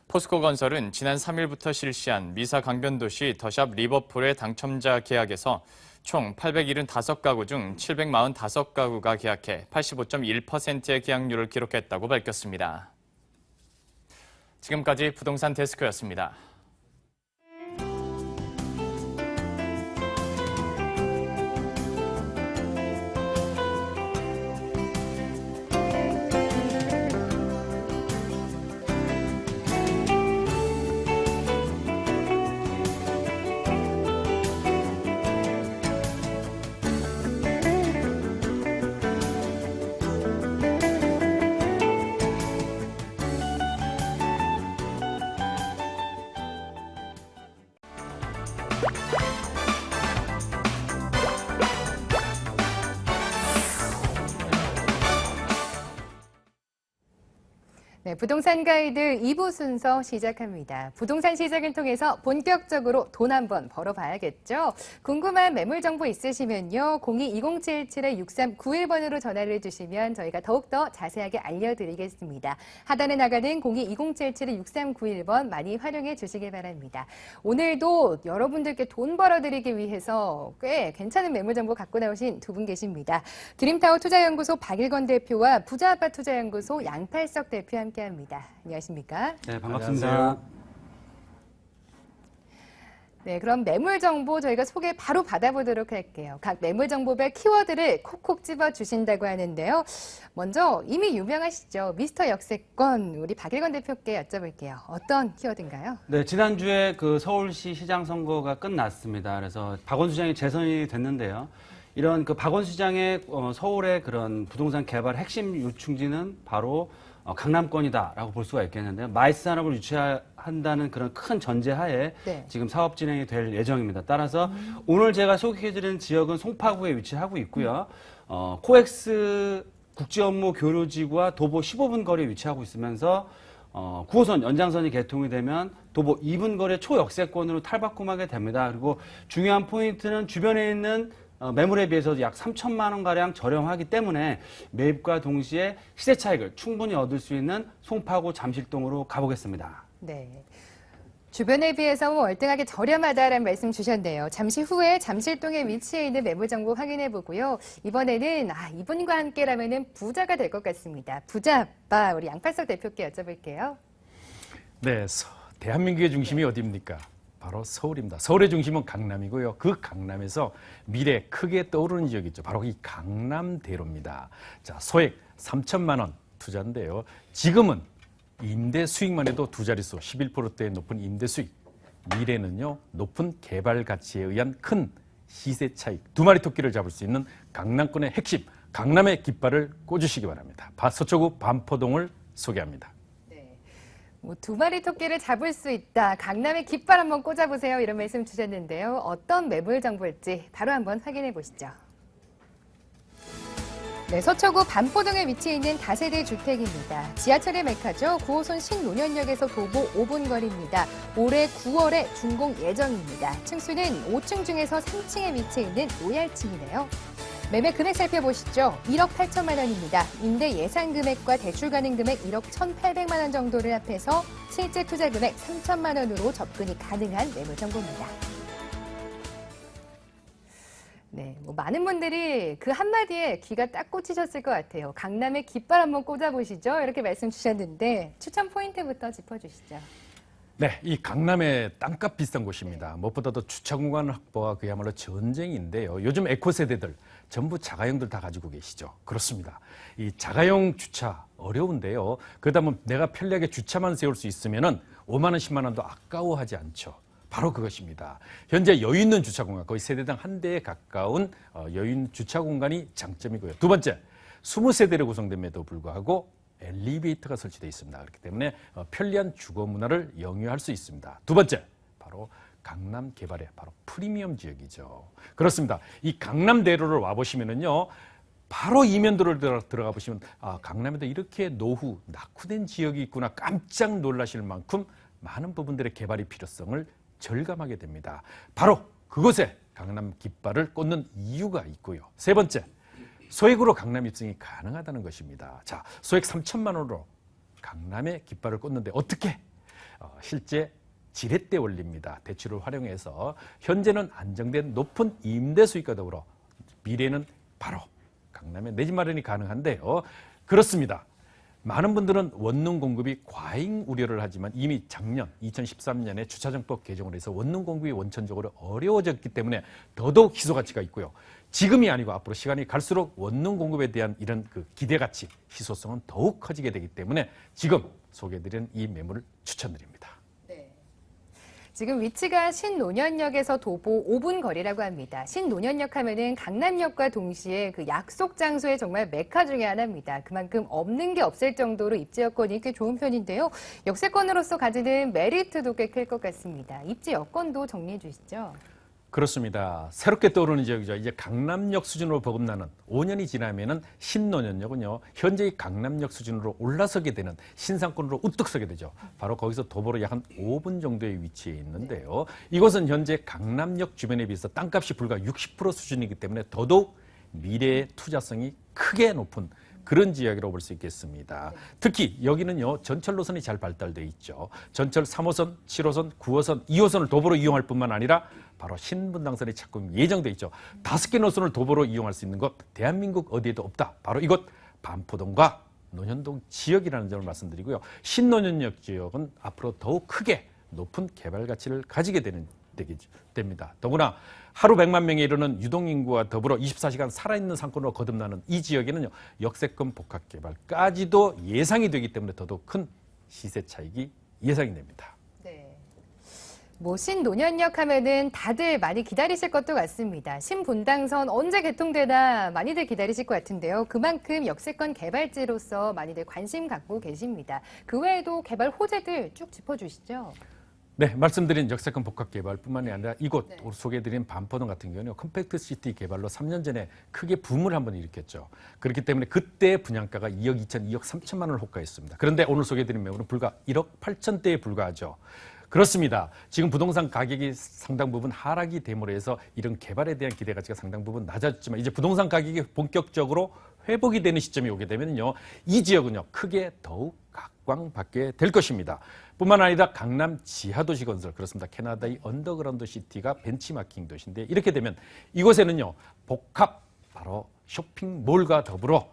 포스코건설은 지난 3일부터 실시한 미사강변도시 더샵 리버폴의 당첨자 계약에서 총 875가구 중 745가구가 계약해 85.1%의 계약률을 기록했다고 밝혔습니다. 지금까지 부동산 데스크였습니다. 네, 부동산 가이드 2부 순서 시작합니다. 부동산 시장을 통해서 본격적으로 돈 한번 벌어봐야겠죠? 궁금한 매물 정보 있으시면요. 02-2077-6391번으로 전화를 주시면 저희가 더욱더 자세하게 알려드리겠습니다. 하단에 나가는 02-2077-6391번 많이 활용해 주시길 바랍니다. 오늘도 여러분들께 돈 벌어드리기 위해서 꽤 괜찮은 매물 정보 갖고 나오신 두 분 계십니다. 드림타워 투자연구소 박일건 대표와 부자아빠 투자연구소 양팔석 대표 함께합니다. 안녕하십니까? 네, 반갑습니다. 안녕하세요. 네, 그럼 매물 정보 저희가 소개 바로 받아보도록 할게요. 각 매물 정보별 키워드를 콕콕 집어 주신다고 하는데요. 먼저 이미 유명하시죠. 미스터 역세권 우리 박일건 대표께 여쭤볼게요. 어떤 키워드인가요? 네, 지난주에 그 서울시 시장 선거가 끝났습니다. 그래서 박원순 시장이 재선이 됐는데요. 이런 그 박원순 시장의 서울의 그런 부동산 개발 핵심 요충지는 바로 강남권이다라고 볼 수가 있겠는데요. 마이스 산업을 유치한다는 그런 큰 전제하에 네. 지금 사업 진행이 될 예정입니다. 따라서 오늘 제가 소개해드리는 지역은 송파구에 위치하고 있고요. 코엑스 국제업무 교류지구와 도보 15분 거리에 위치하고 있으면서 9호선 연장선이 개통이 되면 도보 2분 거리의 초역세권으로 탈바꿈하게 됩니다. 그리고 중요한 포인트는 주변에 있는 매물에 비해서 약 3천만 원가량 저렴하기 때문에 매입과 동시에 시세 차익을 충분히 얻을 수 있는 송파구 잠실동으로 가보겠습니다. 네. 주변에 비해서 월등하게 저렴하다라는 말씀 주셨네요. 잠시 후에 잠실동에 위치해 있는 매물 정보 확인해 보고요. 이번에는 이분과 함께라면은 부자가 될 것 같습니다. 부자아빠 우리 양팔석 대표께 여쭤볼게요. 네, 대한민국의 중심이 어디입니까? 바로 서울입니다. 서울의 중심은 강남이고요. 그 강남에서 미래 크게 떠오르는 지역이 있죠. 바로 이 강남대로입니다. 자, 소액 3천만 원 투자인데요. 지금은 임대 수익만 해도 두 자릿수 11%대의 높은 임대 수익. 미래는요, 높은 개발 가치에 의한 큰 시세 차익. 두 마리 토끼를 잡을 수 있는 강남권의 핵심, 강남의 깃발을 꽂으시기 바랍니다. 서초구 반포동을 소개합니다. 두 마리 토끼를 잡을 수 있다. 강남의 깃발 한번 꽂아보세요. 이런 말씀 주셨는데요. 어떤 매물 정보일지 바로 한번 확인해 보시죠. 네, 서초구 반포동에 위치해 있는 다세대 주택입니다. 지하철의 메카죠. 9호선 신논현역에서 도보 5분 거리입니다. 올해 9월에 준공 예정입니다. 층수는 5층 중에서 3층에 위치해 있는 로얄층이네요. 매매 금액 살펴보시죠. 1억 8천만 원입니다. 임대 예상 금액과 대출 가능 금액 1억 1,800만 원 정도를 합해서 실제 투자 금액 3천만 원으로 접근이 가능한 매물 정보입니다. 네, 많은 분들이 그 한마디에 귀가 딱 꽂히셨을 것 같아요. 강남의 깃발 한번 꽂아보시죠. 이렇게 말씀 주셨는데 추천 포인트부터 짚어주시죠. 네, 이 강남의 땅값 비싼 곳입니다. 무엇보다도 주차 공간 확보가 그야말로 전쟁인데요. 요즘 에코 세대들 전부 자가용들 다 가지고 계시죠. 그렇습니다. 이 자가용 주차 어려운데요. 그러다 보면 내가 편리하게 주차만 세울 수 있으면은 5만 원, 10만 원도 아까워하지 않죠. 바로 그것입니다. 현재 여유 있는 주차 공간, 거의 세대당 한 대에 가까운 여유 있는 주차 공간이 장점이고요. 두 번째, 20세대로 구성됨에도 불구하고 엘리베이터가 설치되어 있습니다. 그렇기 때문에 편리한 주거 문화를 영위할 수 있습니다. 두 번째, 바로 강남 개발의 바로 프리미엄 지역이죠. 그렇습니다. 이 강남대로를 와보시면은요, 바로 이면도를 들어가 보시면 강남에도 이렇게 노후, 낙후된 지역이 있구나 깜짝 놀라실 만큼 많은 부분들의 개발의 필요성을 절감하게 됩니다. 바로 그곳에 강남 깃발을 꽂는 이유가 있고요. 세 번째, 소액으로 강남 입성이 가능하다는 것입니다. 자, 소액 3천만 원으로 강남의 깃발을 꽂는데 어떻게? 실제 지렛대 원리입니다. 대출을 활용해서 현재는 안정된 높은 임대 수익과 더불어 미래는 바로 강남에 내 집 마련이 가능한데요. 그렇습니다. 많은 분들은 원룸 공급이 과잉 우려를 하지만 이미 작년 2013년에 주차정법 개정을 해서 원룸 공급이 원천적으로 어려워졌기 때문에 더더욱 희소 가치가 있고요. 지금이 아니고 앞으로 시간이 갈수록 원룸 공급에 대한 이런 그 기대가치, 희소성은 더욱 커지게 되기 때문에 지금 소개해드린 이 매물을 추천드립니다. 지금 위치가 신논현역에서 도보 5분 거리라고 합니다. 신논현역 하면은 강남역과 동시에 그 약속 장소의 정말 메카 중에 하나입니다. 그만큼 없는 게 없을 정도로 입지 여건이 꽤 좋은 편인데요. 역세권으로서 가지는 메리트도 꽤 클 것 같습니다. 입지 여건도 정리해 주시죠. 그렇습니다. 새롭게 떠오르는 지역이죠. 이제 강남역 수준으로 거듭나는 5년이 지나면은 신논현역은요, 현재의 강남역 수준으로 올라서게 되는 신상권으로 우뚝 서게 되죠. 바로 거기서 도보로 약 한 5분 정도의 위치에 있는데요. 이곳은 현재 강남역 주변에 비해서 땅값이 불과 60% 수준이기 때문에 더더욱 미래의 투자성이 크게 높은 그런 지역이라고 볼 수 있겠습니다. 특히 여기는요, 전철 노선이 잘 발달돼 있죠. 전철 3호선, 7호선, 9호선, 2호선을 도보로 이용할 뿐만 아니라 바로 신분당선이 착공 예정돼 있죠. 5개 노선을 도보로 이용할 수 있는 곳 대한민국 어디에도 없다. 바로 이곳 반포동과 논현동 지역이라는 점을 말씀드리고요. 신논현역 지역은 앞으로 더욱 크게 높은 개발 가치를 가지게 됩니다. 더구나 하루 100만 명에 이르는 유동인구와 더불어 24시간 살아있는 상권으로 거듭나는 이 지역에는요, 역세권 복합개발까지도 예상이 되기 때문에 더더욱 큰 시세 차익이 예상이 됩니다. 네. 뭐 신논현역 하면은 다들 많이 기다리실 것도 같습니다. 신분당선 언제 개통되나 많이들 기다리실 것 같은데요. 그만큼 역세권 개발지로서 많이들 관심 갖고 계십니다. 그 외에도 개발 호재들 쭉 짚어주시죠. 네, 말씀드린 역세권 복합개발뿐만이 아니라 이곳 소개해드린 반포동 같은 경우는 컴팩트시티 개발로 3년 전에 크게 붐을 한번 일으켰죠. 그렇기 때문에 그때 분양가가 2억 2천, 2억 3천만 원을 호가했습니다. 그런데 오늘 소개해드린 매물은 불과 1억 8천대에 불과하죠. 그렇습니다. 지금 부동산 가격이 상당 부분 하락이 됨으로 해서 이런 개발에 대한 기대 가치가 상당 부분 낮아졌지만 이제 부동산 가격이 본격적으로 회복이 되는 시점이 오게 되면요, 이 지역은요, 크게 더욱 각광받게 될 것입니다. 뿐만 아니라 강남 지하도시 건설, 그렇습니다. 캐나다의 언더그라운드 시티가 벤치마킹 도시인데 이렇게 되면 이곳에는요, 복합 바로 쇼핑몰과 더불어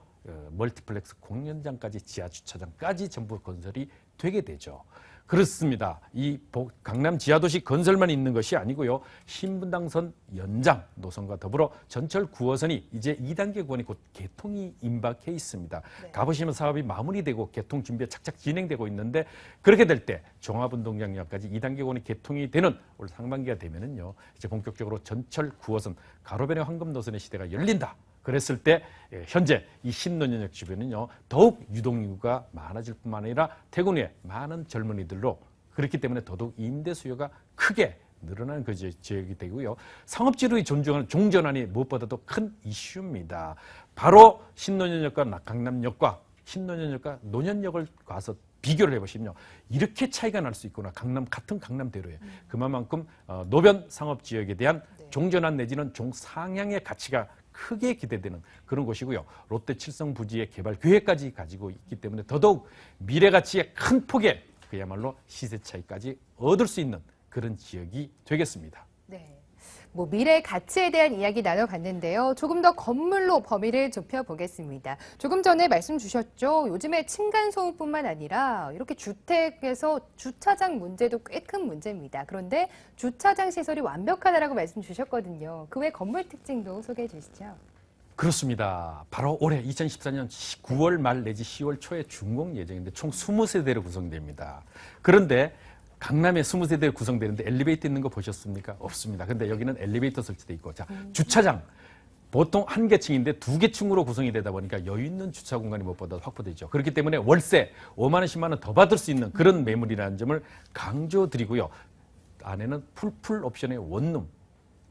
멀티플렉스 공연장까지 지하 주차장까지 전부 건설이 되게 되죠. 그렇습니다. 이 강남 지하도시 건설만 있는 것이 아니고요. 신분당선 연장 노선과 더불어 전철 9호선이 이제 2단계 구간이 곧 개통이 임박해 있습니다. 네. 가보시면 사업이 마무리되고 개통 준비가 착착 진행되고 있는데 그렇게 될 때 종합운동장역까지 2단계 구간이 개통이 되는 올 상반기가 되면은요, 이제 본격적으로 전철 9호선 가로변의 황금 노선의 시대가 열린다. 그랬을 때 현재 이 신논현역 주변은요, 더욱 유동인구가 많아질 뿐만 아니라 퇴근 후에 많은 젊은이들로 그렇기 때문에 더더욱 임대 수요가 크게 늘어나는 그 지역이 되고요. 상업지로의 종전환이 무엇보다도 큰 이슈입니다. 바로 신논현역과 강남역과 신논현역과 논현역을 가서 비교를 해보시면요, 이렇게 차이가 날 수 있구나. 같은 강남대로에 그만큼 노변 상업지역에 대한 종전환 내지는 종상향의 가치가 크게 기대되는 그런 곳이고요. 롯데 칠성 부지의 개발 계획까지 가지고 있기 때문에 더더욱 미래 가치의 큰 폭의 그야말로 시세 차이까지 얻을 수 있는 그런 지역이 되겠습니다. 네. 뭐 미래 가치에 대한 이야기 나눠봤는데요. 조금 더 건물로 범위를 좁혀보겠습니다. 조금 전에 말씀 주셨죠. 요즘에 층간소음뿐만 아니라 이렇게 주택에서 주차장 문제도 꽤 큰 문제입니다. 그런데 주차장 시설이 완벽하다라고 말씀 주셨거든요. 그 외 건물 특징도 소개해 주시죠. 그렇습니다. 바로 올해 2014년 9월 말 내지 10월 초에 준공 예정인데 총 20세대로 구성됩니다. 그런데 강남에 20세대 구성되는데 엘리베이터 있는 거 보셨습니까? 없습니다. 근데 여기는 엘리베이터 설치돼 있고, 자, 주차장 보통 한 개 층인데 2개 층으로 구성이 되다 보니까 여유 있는 주차 공간이 무엇보다 확보되죠. 그렇기 때문에 월세 5만 원, 10만 원 더 받을 수 있는 그런 매물이라는 점을 강조드리고요. 안에는 풀풀 옵션의 원룸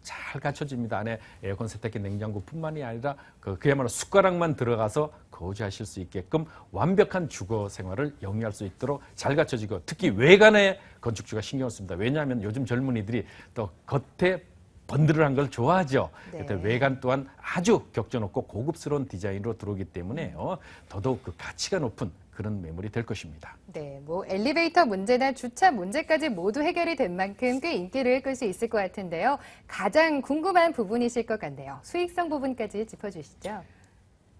잘 갖춰집니다. 안에 에어컨, 세탁기, 냉장고뿐만이 아니라 그야말로 숟가락만 들어가서 거주하실 수 있게끔 완벽한 주거 생활을 영위할 수 있도록 잘 갖춰지고, 특히 외관에 건축주가 신경을 씁니다. 왜냐하면 요즘 젊은이들이 또 겉에 번들어한 걸 좋아하죠. 네. 외관 또한 아주 격조 높고 고급스러운 디자인으로 들어오기 때문에 더더욱 그 가치가 높은 그런 매물이 될 것입니다. 네, 뭐 엘리베이터 문제나 주차 문제까지 모두 해결이 된 만큼 꽤 인기를 끌 수 있을 것 같은데요. 가장 궁금한 부분이실 것 같네요. 수익성 부분까지 짚어주시죠.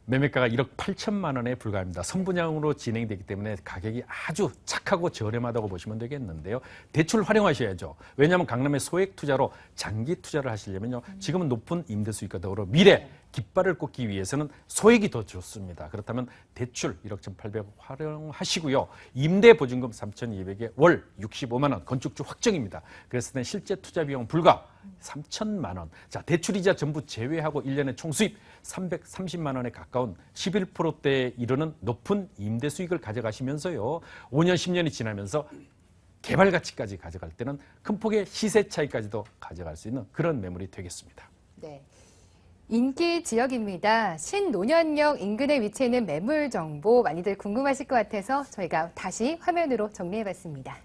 매매가가 1억 8천만 원에 불과합니다. 선분양으로 진행되기 때문에 가격이 아주 착하고 저렴하다고 보시면 되겠는데요. 대출 활용하셔야죠. 왜냐하면 강남의 소액 투자로 장기 투자를 하시려면요, 지금은 높은 임대 수익과 더불어 미래 깃발을 꽂기 위해서는 소액이 더 좋습니다. 그렇다면 대출 1억 1,800억 활용하시고요. 임대 보증금 3,200에 월 65만 원, 건축주 확정입니다. 그랬을 때 실제 투자 비용 불과 3천만 원. 자, 대출이자 전부 제외하고 1년에 총 수입 330만 원에 가까운 11%대에 이르는 높은 임대 수익을 가져가시면서요, 5년, 10년이 지나면서 개발 가치까지 가져갈 때는 큰 폭의 시세 차이까지도 가져갈 수 있는 그런 매물이 되겠습니다. 네. 인기 지역입니다. 신논현역 인근에 위치해 있는 매물 정보 많이들 궁금하실 것 같아서 저희가 다시 화면으로 정리해봤습니다.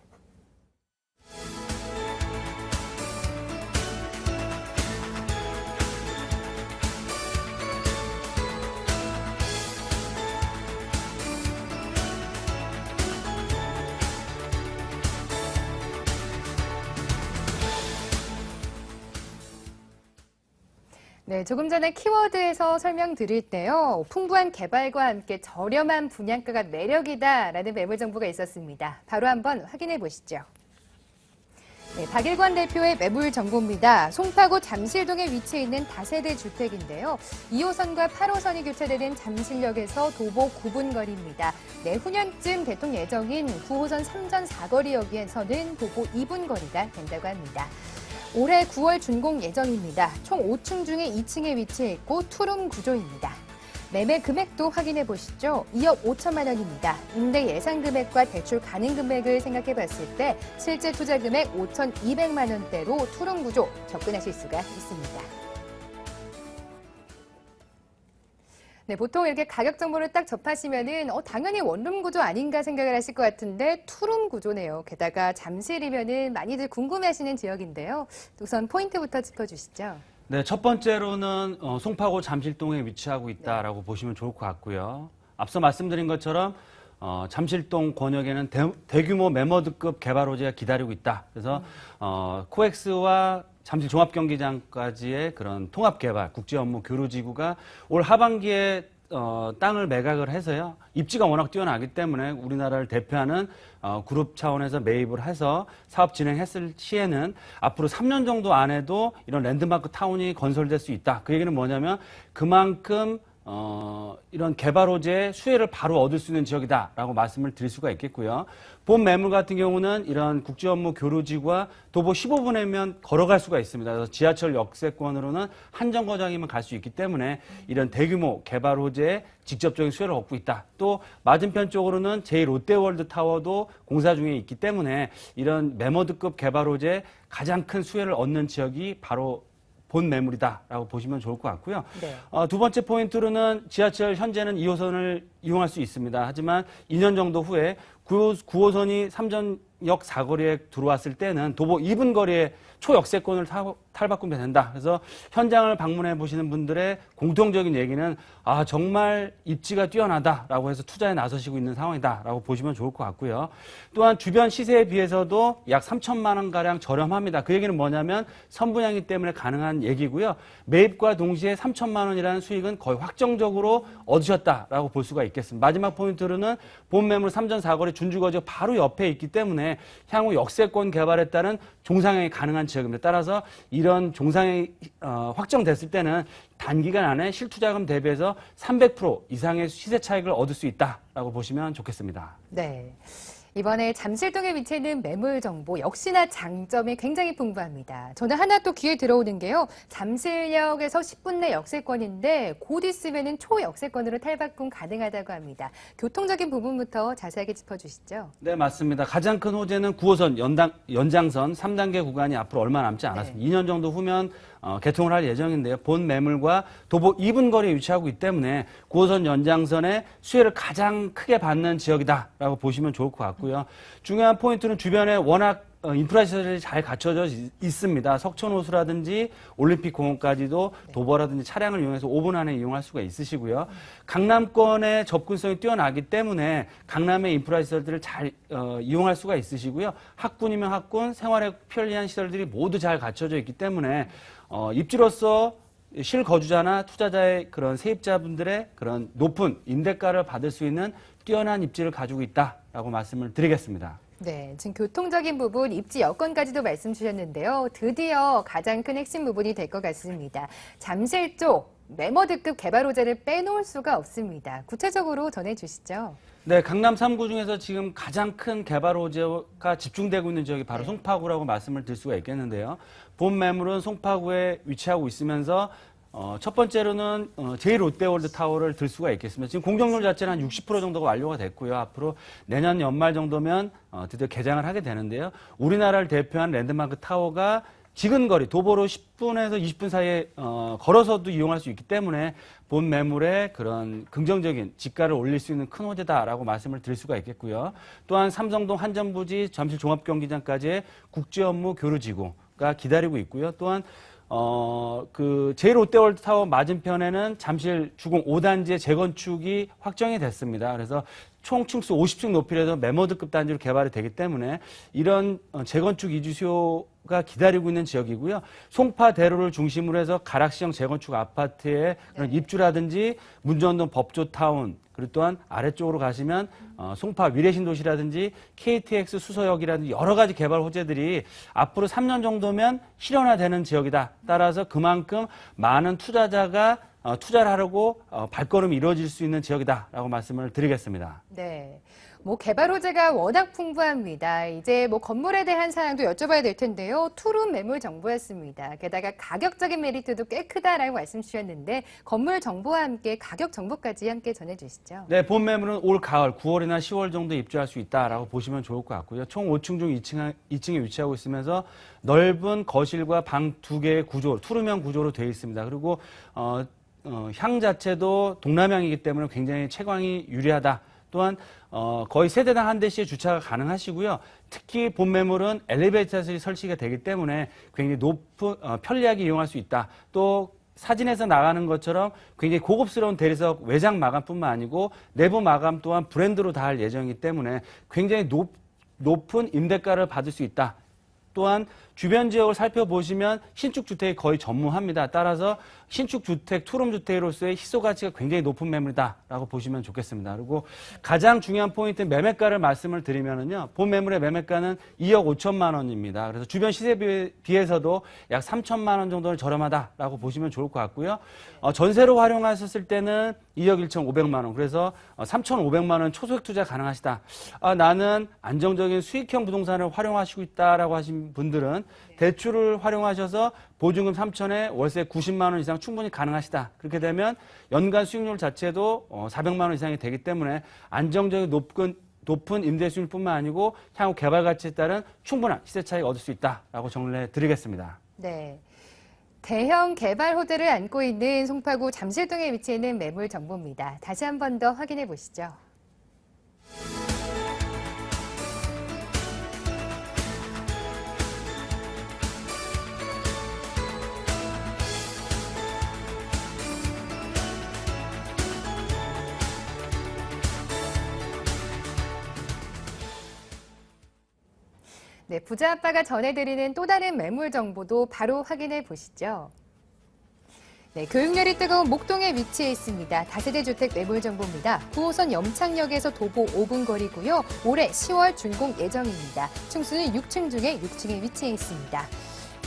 네, 조금 전에 키워드에서 설명드릴 때요. 풍부한 개발과 함께 저렴한 분양가가 매력이다라는 매물 정보가 있었습니다. 바로 한번 확인해 보시죠. 네, 박일관 대표의 매물 정보입니다. 송파구 잠실동에 위치해 있는 다세대 주택인데요. 2호선과 8호선이 교차되는 잠실역에서 도보 9분 거리입니다. 내후년쯤 개통 예정인 9호선 3전 4거리역에서는 도보 2분 거리가 된다고 합니다. 올해 9월 준공 예정입니다. 총 5층 중에 2층에 위치해 있고 투룸 구조입니다. 매매 금액도 확인해 보시죠. 2억 5천만 원입니다. 임대 예상 금액과 대출 가능 금액을 생각해 봤을 때 실제 투자 금액 5,200만 원대로 투룸 구조 접근하실 수가 있습니다. 네, 보통 이렇게 가격 정보를 딱 접하시면은 당연히 원룸 구조 아닌가 생각을 하실 것 같은데 투룸 구조네요. 게다가 잠실이면은 많이들 궁금해하시는 지역인데요. 우선 포인트부터 짚어주시죠. 네, 첫 번째로는 송파구 잠실동에 위치하고 있다라고 보시면 좋을 것 같고요. 앞서 말씀드린 것처럼 잠실동 권역에는 대규모 매머드급 개발 호재가 기다리고 있다. 그래서 코엑스와 잠실 종합경기장까지의 그런 통합개발, 국제업무 교류지구가 올 하반기에 땅을 매각을 해서요. 입지가 워낙 뛰어나기 때문에 우리나라를 대표하는 그룹 차원에서 매입을 해서 사업 진행했을 시에는 앞으로 3년 정도 안에도 이런 랜드마크 타운이 건설될 수 있다. 그 얘기는 뭐냐면 그만큼 이런 개발 호재의 수혜를 바로 얻을 수 있는 지역이다라고 말씀을 드릴 수가 있겠고요. 본 매물 같은 경우는 이런 국제업무 교류지구와 도보 15분이면 걸어갈 수가 있습니다. 그래서 지하철 역세권으로는 한정거장이면 갈 수 있기 때문에 이런 대규모 개발 호재에 직접적인 수혜를 얻고 있다. 또 맞은편 쪽으로는 제2롯데월드 타워도 공사 중에 있기 때문에 이런 매머드급 개발 호재에 가장 큰 수혜를 얻는 지역이 바로 본 매물이다라고 보시면 좋을 것 같고요. 네. 두 번째 포인트로는 지하철 현재는 2호선을 이용할 수 있습니다. 하지만 2년 정도 후에 9호선이 삼전역 사거리에 들어왔을 때는 도보 2분 거리에 초역세권을 탈바꾸면 된다. 그래서 현장을 방문해 보시는 분들의 공통적인 얘기는 정말 입지가 뛰어나다라고 해서 투자에 나서시고 있는 상황이다라고 보시면 좋을 것 같고요. 또한 주변 시세에 비해서도 약 3천만 원가량 저렴합니다. 그 얘기는 뭐냐면 선분양이기 때문에 가능한 얘기고요. 매입과 동시에 3천만 원이라는 수익은 거의 확정적으로 얻으셨다라고 볼 수가 있겠습니다. 마지막 포인트로는 본 매물 3전 4거리 준주거지가 바로 옆에 있기 때문에 향후 역세권 개발에 따른 종상향이 가능한 지역입니다. 따라서 이런 종상향이 확정됐을 때는 단기간 안에 실투자금 대비해서 300% 이상의 시세 차익을 얻을 수 있다라고 보시면 좋겠습니다. 네. 이번에 잠실동에 위치해 있는 매물 정보 역시나 장점이 굉장히 풍부합니다. 저는 하나 또 귀에 들어오는 게요. 잠실역에서 10분 내 역세권인데 곧 있으면은 초역세권으로 탈바꿈 가능하다고 합니다. 교통적인 부분부터 자세하게 짚어주시죠. 네, 맞습니다. 가장 큰 호재는 9호선 연장선 3단계 구간이 앞으로 얼마 남지 않았습니다. 네. 2년 정도 후면 개통을 할 예정인데요. 본 매물과 도보 2분 거리에 위치하고 있기 때문에 9호선 연장선의 수혜를 가장 크게 받는 지역이다라고 보시면 좋을 것 같고요. 중요한 포인트는 주변에 워낙 인프라시설이 잘 갖춰져 있습니다. 석촌호수라든지 올림픽공원까지도 도보라든지 차량을 이용해서 5분 안에 이용할 수가 있으시고요. 강남권의 접근성이 뛰어나기 때문에 강남의 인프라시설들을 잘 이용할 수가 있으시고요. 학군이면 학군, 생활에 편리한 시설들이 모두 잘 갖춰져 있기 때문에 입지로서 실거주자나 투자자의 그런 세입자분들의 그런 높은 임대가를 받을 수 있는 뛰어난 입지를 가지고 있다라고 말씀을 드리겠습니다. 네, 지금 교통적인 부분, 입지 여건까지도 말씀 주셨는데요. 드디어 가장 큰 핵심 부분이 될 것 같습니다. 잠실 쪽 매머드급 개발 호재를 빼놓을 수가 없습니다. 구체적으로 전해주시죠. 네, 강남 3구 중에서 지금 가장 큰 개발 호재가 집중되고 있는 지역이 바로 송파구라고 말씀을 드릴 수가 있겠는데요. 본 매물은 송파구에 위치하고 있으면서 첫 번째로는 제1롯데월드 타워를 들 수가 있겠습니다. 지금 공정률 자체는 한 60% 정도가 완료가 됐고요. 앞으로 내년 연말 정도면 드디어 개장을 하게 되는데요. 우리나라를 대표한 랜드마크 타워가 지근거리 도보로 10분에서 20분 사이에 걸어서도 이용할 수 있기 때문에 본 매물에 그런 긍정적인 지가를 올릴 수 있는 큰 호재다라고 말씀을 드릴 수가 있겠고요. 또한 삼성동 한전부지 잠실 종합경기장까지의 국제 업무 교류지구가 기다리고 있고요. 또한 그 제1롯데월드 타워 맞은편에는 잠실 주공 5단지의 재건축이 확정이 됐습니다. 그래서 총 층수 50층 높이라도 메모드급 단지로 개발이 되기 때문에 이런 재건축 이주 수요가 기다리고 있는 지역이고요. 송파대로를 중심으로 해서 가락시형 재건축 아파트의 그런 입주라든지 문전동 법조타운 그리고 또한 아래쪽으로 가시면 송파 위례신도시라든지 KTX 수서역이라든지 여러 가지 개발 호재들이 앞으로 3년 정도면 실현화되는 지역이다. 따라서 그만큼 많은 투자자가 투자를 하려고 발걸음이 이루어질 수 있는 지역이다라고 말씀을 드리겠습니다. 네. 뭐 개발 호재가 워낙 풍부합니다. 이제 뭐 건물에 대한 사항도 여쭤봐야 될 텐데요. 투룸 매물 정보였습니다. 게다가 가격적인 메리트도 꽤 크다라고 말씀 주셨는데 건물 정보와 함께 가격 정보까지 함께 전해주시죠. 네, 본 매물은 올 가을 9월이나 10월 정도 입주할 수 있다라고 보시면 좋을 것 같고요. 총 5층 중 2층에 위치하고 있으면서 넓은 거실과 방 2개의 구조, 투룸형 구조로 되어 있습니다. 그리고 향 자체도 동남향이기 때문에 굉장히 채광이 유리하다. 또한 거의 세대당 한 대씩 주차가 가능하시고요. 특히 본 매물은 엘리베이터실이 설치가 되기 때문에 굉장히 높은 편리하게 이용할 수 있다. 또 사진에서 나가는 것처럼 굉장히 고급스러운 대리석 외장 마감뿐만 아니고 내부 마감 또한 브랜드로 다 할 예정이기 때문에 굉장히 높은 임대가를 받을 수 있다. 또한 주변 지역을 살펴보시면 신축 주택이 거의 전무합니다. 따라서 신축 주택, 투룸 주택으로서의 희소 가치가 굉장히 높은 매물이다라고 보시면 좋겠습니다. 그리고 가장 중요한 포인트 매매가를 말씀을 드리면은요. 본 매물의 매매가는 2억 5천만 원입니다. 그래서 주변 시세에 비해서도 약 3천만 원 정도는 저렴하다라고 보시면 좋을 것 같고요. 전세로 활용하셨을 때는 2억 1,500만 원. 그래서 3,500만 원 초소액 투자 가능하시다. 나는 안정적인 수익형 부동산을 활용하시고 있다라고 하신 분들은 대출을 활용하셔서 보증금 3천에 월세 90만 원 이상 충분히 가능하시다. 그렇게 되면 연간 수익률 자체도 400만 원 이상이 되기 때문에 안정적인 높은 임대 수익뿐만 아니고 향후 개발 가치에 따른 충분한 시세 차익을 얻을 수 있다라고 정리해 드리겠습니다. 네. 대형 개발 호재를 안고 있는 송파구 잠실동에 위치해 있는 매물 정보입니다. 다시 한 번 더 확인해 보시죠. 네, 부자 아빠가 전해드리는 또 다른 매물 정보도 바로 확인해 보시죠. 네, 교육열이 뜨거운 목동에 위치해 있습니다. 다세대 주택 매물 정보입니다. 9호선 염창역에서 도보 5분 거리고요. 올해 10월 준공 예정입니다. 층수는 6층 중에 6층에 위치해 있습니다.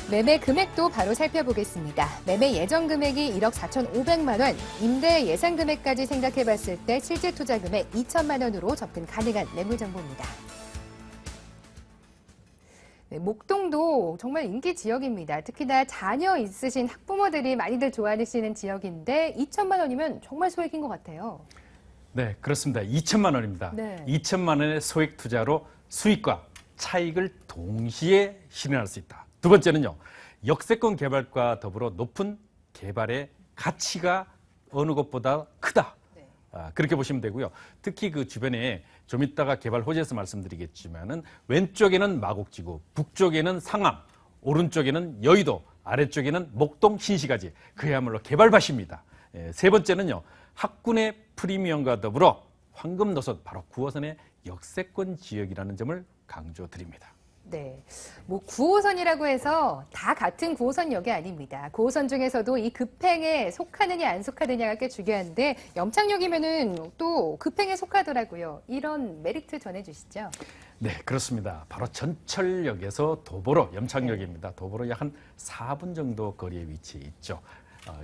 매매 금액도 바로 살펴보겠습니다. 매매 예정 금액이 1억 4,500만 원, 임대 예상 금액까지 생각해 봤을 때 실제 투자 금액 2천만 원으로 접근 가능한 매물 정보입니다. 네, 목동도 정말 인기 지역입니다. 특히나 자녀 있으신 학부모들이 많이들 좋아하시는 지역인데 2천만 원이면 정말 소액인 것 같아요. 네, 그렇습니다. 2천만 원입니다. 네. 2천만 원의 소액 투자로 수익과 차익을 동시에 실현할 수 있다. 두 번째는요. 역세권 개발과 더불어 높은 개발의 가치가 어느 것보다 크다. 그렇게 보시면 되고요. 특히 그 주변에 좀 이따가 개발 호재에서 말씀드리겠지만은 왼쪽에는 마곡지구, 북쪽에는 상암, 오른쪽에는 여의도, 아래쪽에는 목동, 신시가지. 그야말로 개발밭입니다. 세 번째는요. 학군의 프리미엄과 더불어 황금 노선, 바로 9호선의 역세권 지역이라는 점을 강조드립니다. 네, 뭐 9호선이라고 해서 다 같은 9호선역이 아닙니다. 9호선 중에서도 이 급행에 속하느냐 안 속하느냐가 꽤 중요한데 염창역이면은 또 급행에 속하더라고요. 이런 메리트 전해주시죠. 네, 그렇습니다. 바로 전철역에서 도보로 염창역입니다. 도보로 약 한 4분 정도 거리에 위치해 있죠.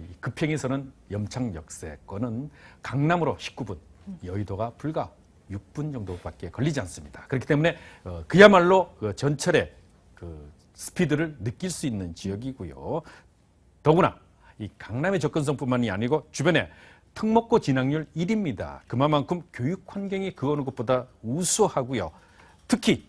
이 급행에서는 염창역세권은 강남으로 19분, 여의도가 불과 6분 정도밖에 걸리지 않습니다. 그렇기 때문에 그야말로 그 전철의 그 스피드를 느낄 수 있는 지역이고요. 더구나 이 강남의 접근성뿐만이 아니고 주변에 특목고 진학률 1위입니다. 그만큼 교육 환경이 그 어느 것보다 우수하고요. 특히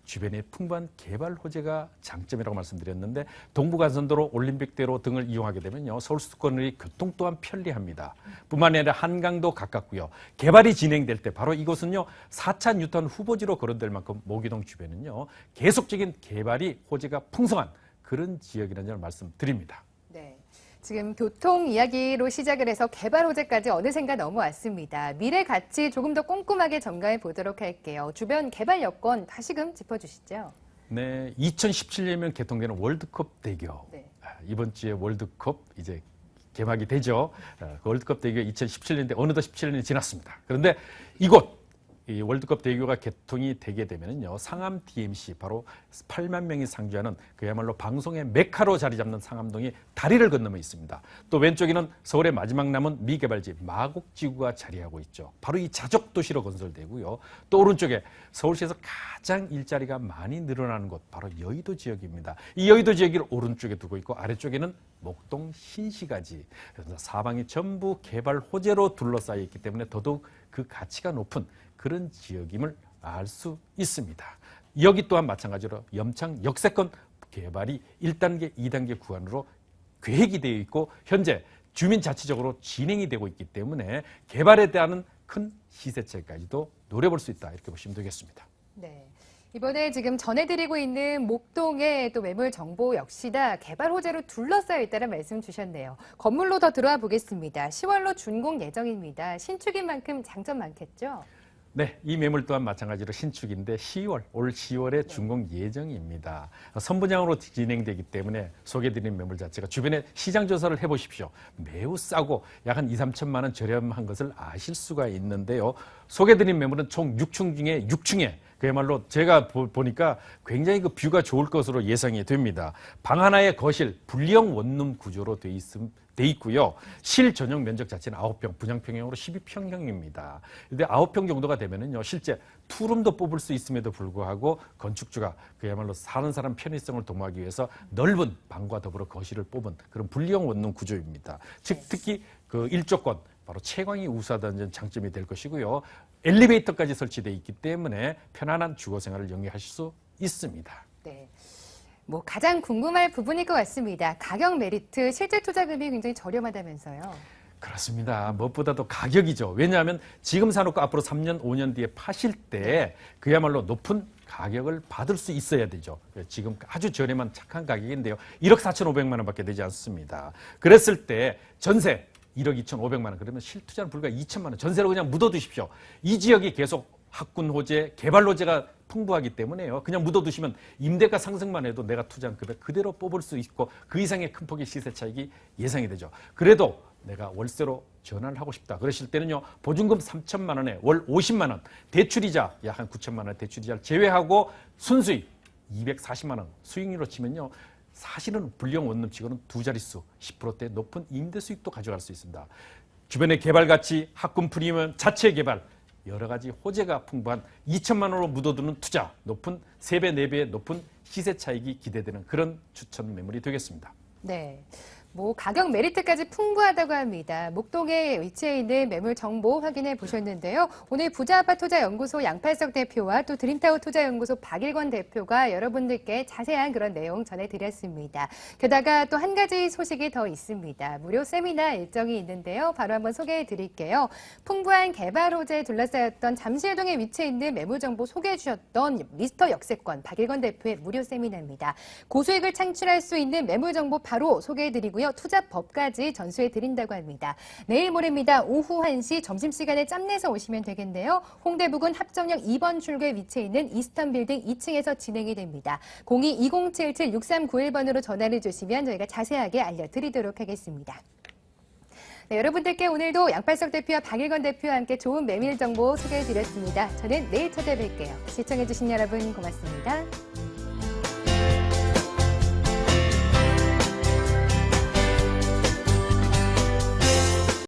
주변에 풍부한 개발 호재가 장점이라고 말씀드렸는데 동부간선도로 올림픽대로 등을 이용하게 되면요. 서울 수도권의 교통 또한 편리합니다. 뿐만 아니라 한강도 가깝고요. 개발이 진행될 때 바로 이곳은요. 4차 뉴턴 후보지로 거론될 만큼 모기동 주변은요. 계속적인 개발이 호재가 풍성한 그런 지역이라는 점을 말씀드립니다. 네. 지금 교통 이야기로 시작을 해서 개발 호재까지 어느샌가 넘어왔습니다. 미래 가치 조금 더 꼼꼼하게 점검해 보도록 할게요. 주변 개발 여건 다시금 짚어주시죠. 네, 2017년이면 개통되는 월드컵 대교. 네. 이번 주에 월드컵 이제 개막이 되죠. 그 월드컵 대교 2017년인데 어느덧 17년이 지났습니다. 그런데 이곳 이 월드컵 대교가 개통이 되게 되면요, 상암 DMC 바로 8만 명이 상주하는 그야말로 방송의 메카로 자리 잡는 상암동이 다리를 건너며 있습니다. 또 왼쪽에는 서울의 마지막 남은 미개발지 마곡지구가 자리하고 있죠. 바로 이 자족 도시로 건설되고요. 또 오른쪽에 서울시에서 가장 일자리가 많이 늘어나는 곳 바로 여의도 지역입니다. 이 여의도 지역을 오른쪽에 두고 있고 아래쪽에는 목동 신시가지. 그래서 사방이 전부 개발 호재로 둘러싸여 있기 때문에 더더욱 그 가치가 높은 그런 지역임을 알 수 있습니다. 여기 또한 마찬가지로 염창 역세권 개발이 1단계, 2단계 구간으로 계획이 되어 있고 현재 주민자치적으로 진행이 되고 있기 때문에 개발에 대한 큰 시세차이까지도 노려볼 수 있다 이렇게 보시면 되겠습니다. 네. 이번에 지금 전해드리고 있는 목동의 또 매물 정보 역시나 개발 호재로 둘러싸여 있다는 말씀 주셨네요. 건물로 더 들어와 보겠습니다. 10월로 준공 예정입니다. 신축인 만큼 장점 많겠죠? 네, 이 매물 또한 마찬가지로 신축인데 올 10월에 준공 예정입니다. 선분양으로 진행되기 때문에 소개드린 매물 자체가 주변에 시장 조사를 해보십시오. 매우 싸고 약 한 2, 3천만 원 저렴한 것을 아실 수가 있는데요. 소개드린 매물은 총 6층 중에 6층에 그야말로 제가 보니까 굉장히 그 뷰가 좋을 것으로 예상이 됩니다. 방 하나의 거실, 분리형 원룸 구조로 돼 있고요. 실 전용 면적 자체는 9평, 분양평형으로 12평형입니다. 근데 9평 정도가 되면은요, 실제 투룸도 뽑을 수 있음에도 불구하고 건축주가 그야말로 사는 사람 편의성을 도모하기 위해서 넓은 방과 더불어 거실을 뽑은 그런 분리형 원룸 구조입니다. 즉 특히 그 일조권 바로 채광이 우수하다는 장점이 될 것이고요. 엘리베이터까지 설치되어 있기 때문에 편안한 주거 생활을 영위하실 수 있습니다. 네. 뭐 가장 궁금할 부분일 것 같습니다. 가격 메리트, 실제 투자금이 굉장히 저렴하다면서요. 그렇습니다. 무엇보다도 가격이죠. 왜냐하면 지금 사놓고 앞으로 3년, 5년 뒤에 파실 때 그야말로 높은 가격을 받을 수 있어야 되죠. 지금 아주 저렴한 착한 가격인데요. 1억 4,500만 원밖에 되지 않습니다. 그랬을 때 전세 1억 2,500만 원 그러면 실투자는 불과 2천만 원 전세로 그냥 묻어두십시오. 이 지역이 계속 학군 호재, 개발 호재가 풍부하기 때문에요. 그냥 묻어두시면 임대가 상승만 해도 내가 투자한 금액 그대로 뽑을 수 있고 그 이상의 큰 폭의 시세 차익이 예상이 되죠. 그래도 내가 월세로 전환을 하고 싶다. 그러실 때는요. 보증금 3천만 원에 월 50만 원, 대출이자 약 한 9천만 원의 대출이자를 제외하고 순수익 240만 원 수익률로 치면요. 사실은 불량 원룸치고는 두 자릿수 10%대 높은 임대 수익도 가져갈 수 있습니다. 주변의 개발 가치, 학군 프리미엄 자체 개발 여러 가지 호재가 풍부한 2천만 원으로 묻어두는 투자, 높은 3배, 4배의 높은 시세 차익이 기대되는 그런 추천 매물이 되겠습니다. 네. 뭐 가격 메리트까지 풍부하다고 합니다. 목동에 위치해 있는 매물 정보 확인해 보셨는데요. 오늘 부자아파트투자연구소 양팔석 대표와 또 드림타워 투자연구소 박일권 대표가 여러분들께 자세한 그런 내용 전해드렸습니다. 게다가 또 한 가지 소식이 더 있습니다. 무료 세미나 일정이 있는데요. 바로 한번 소개해 드릴게요. 풍부한 개발 호재에 둘러싸였던 잠실동에 위치해 있는 매물 정보 소개해 주셨던 미스터 역세권 박일권 대표의 무료 세미나입니다. 고수익을 창출할 수 있는 매물 정보 바로 소개해 드리고 투자법까지 전수해 드린다고 합니다. 내일 모레입니다. 오후 1시 점심시간에 짬내서 오시면 되겠네요. 홍대 부근 합정역 2번 출구에 위치해 있는 이스턴 빌딩 2층에서 진행이 됩니다. 02-2077-6391번으로 전화를 주시면 저희가 자세하게 알려드리도록 하겠습니다. 네, 여러분들께 오늘도 양팔석 대표와 박일권 대표와 함께 좋은 매물 정보 소개해 드렸습니다. 저는 내일 찾아뵐게요. 시청해 주신 여러분 고맙습니다.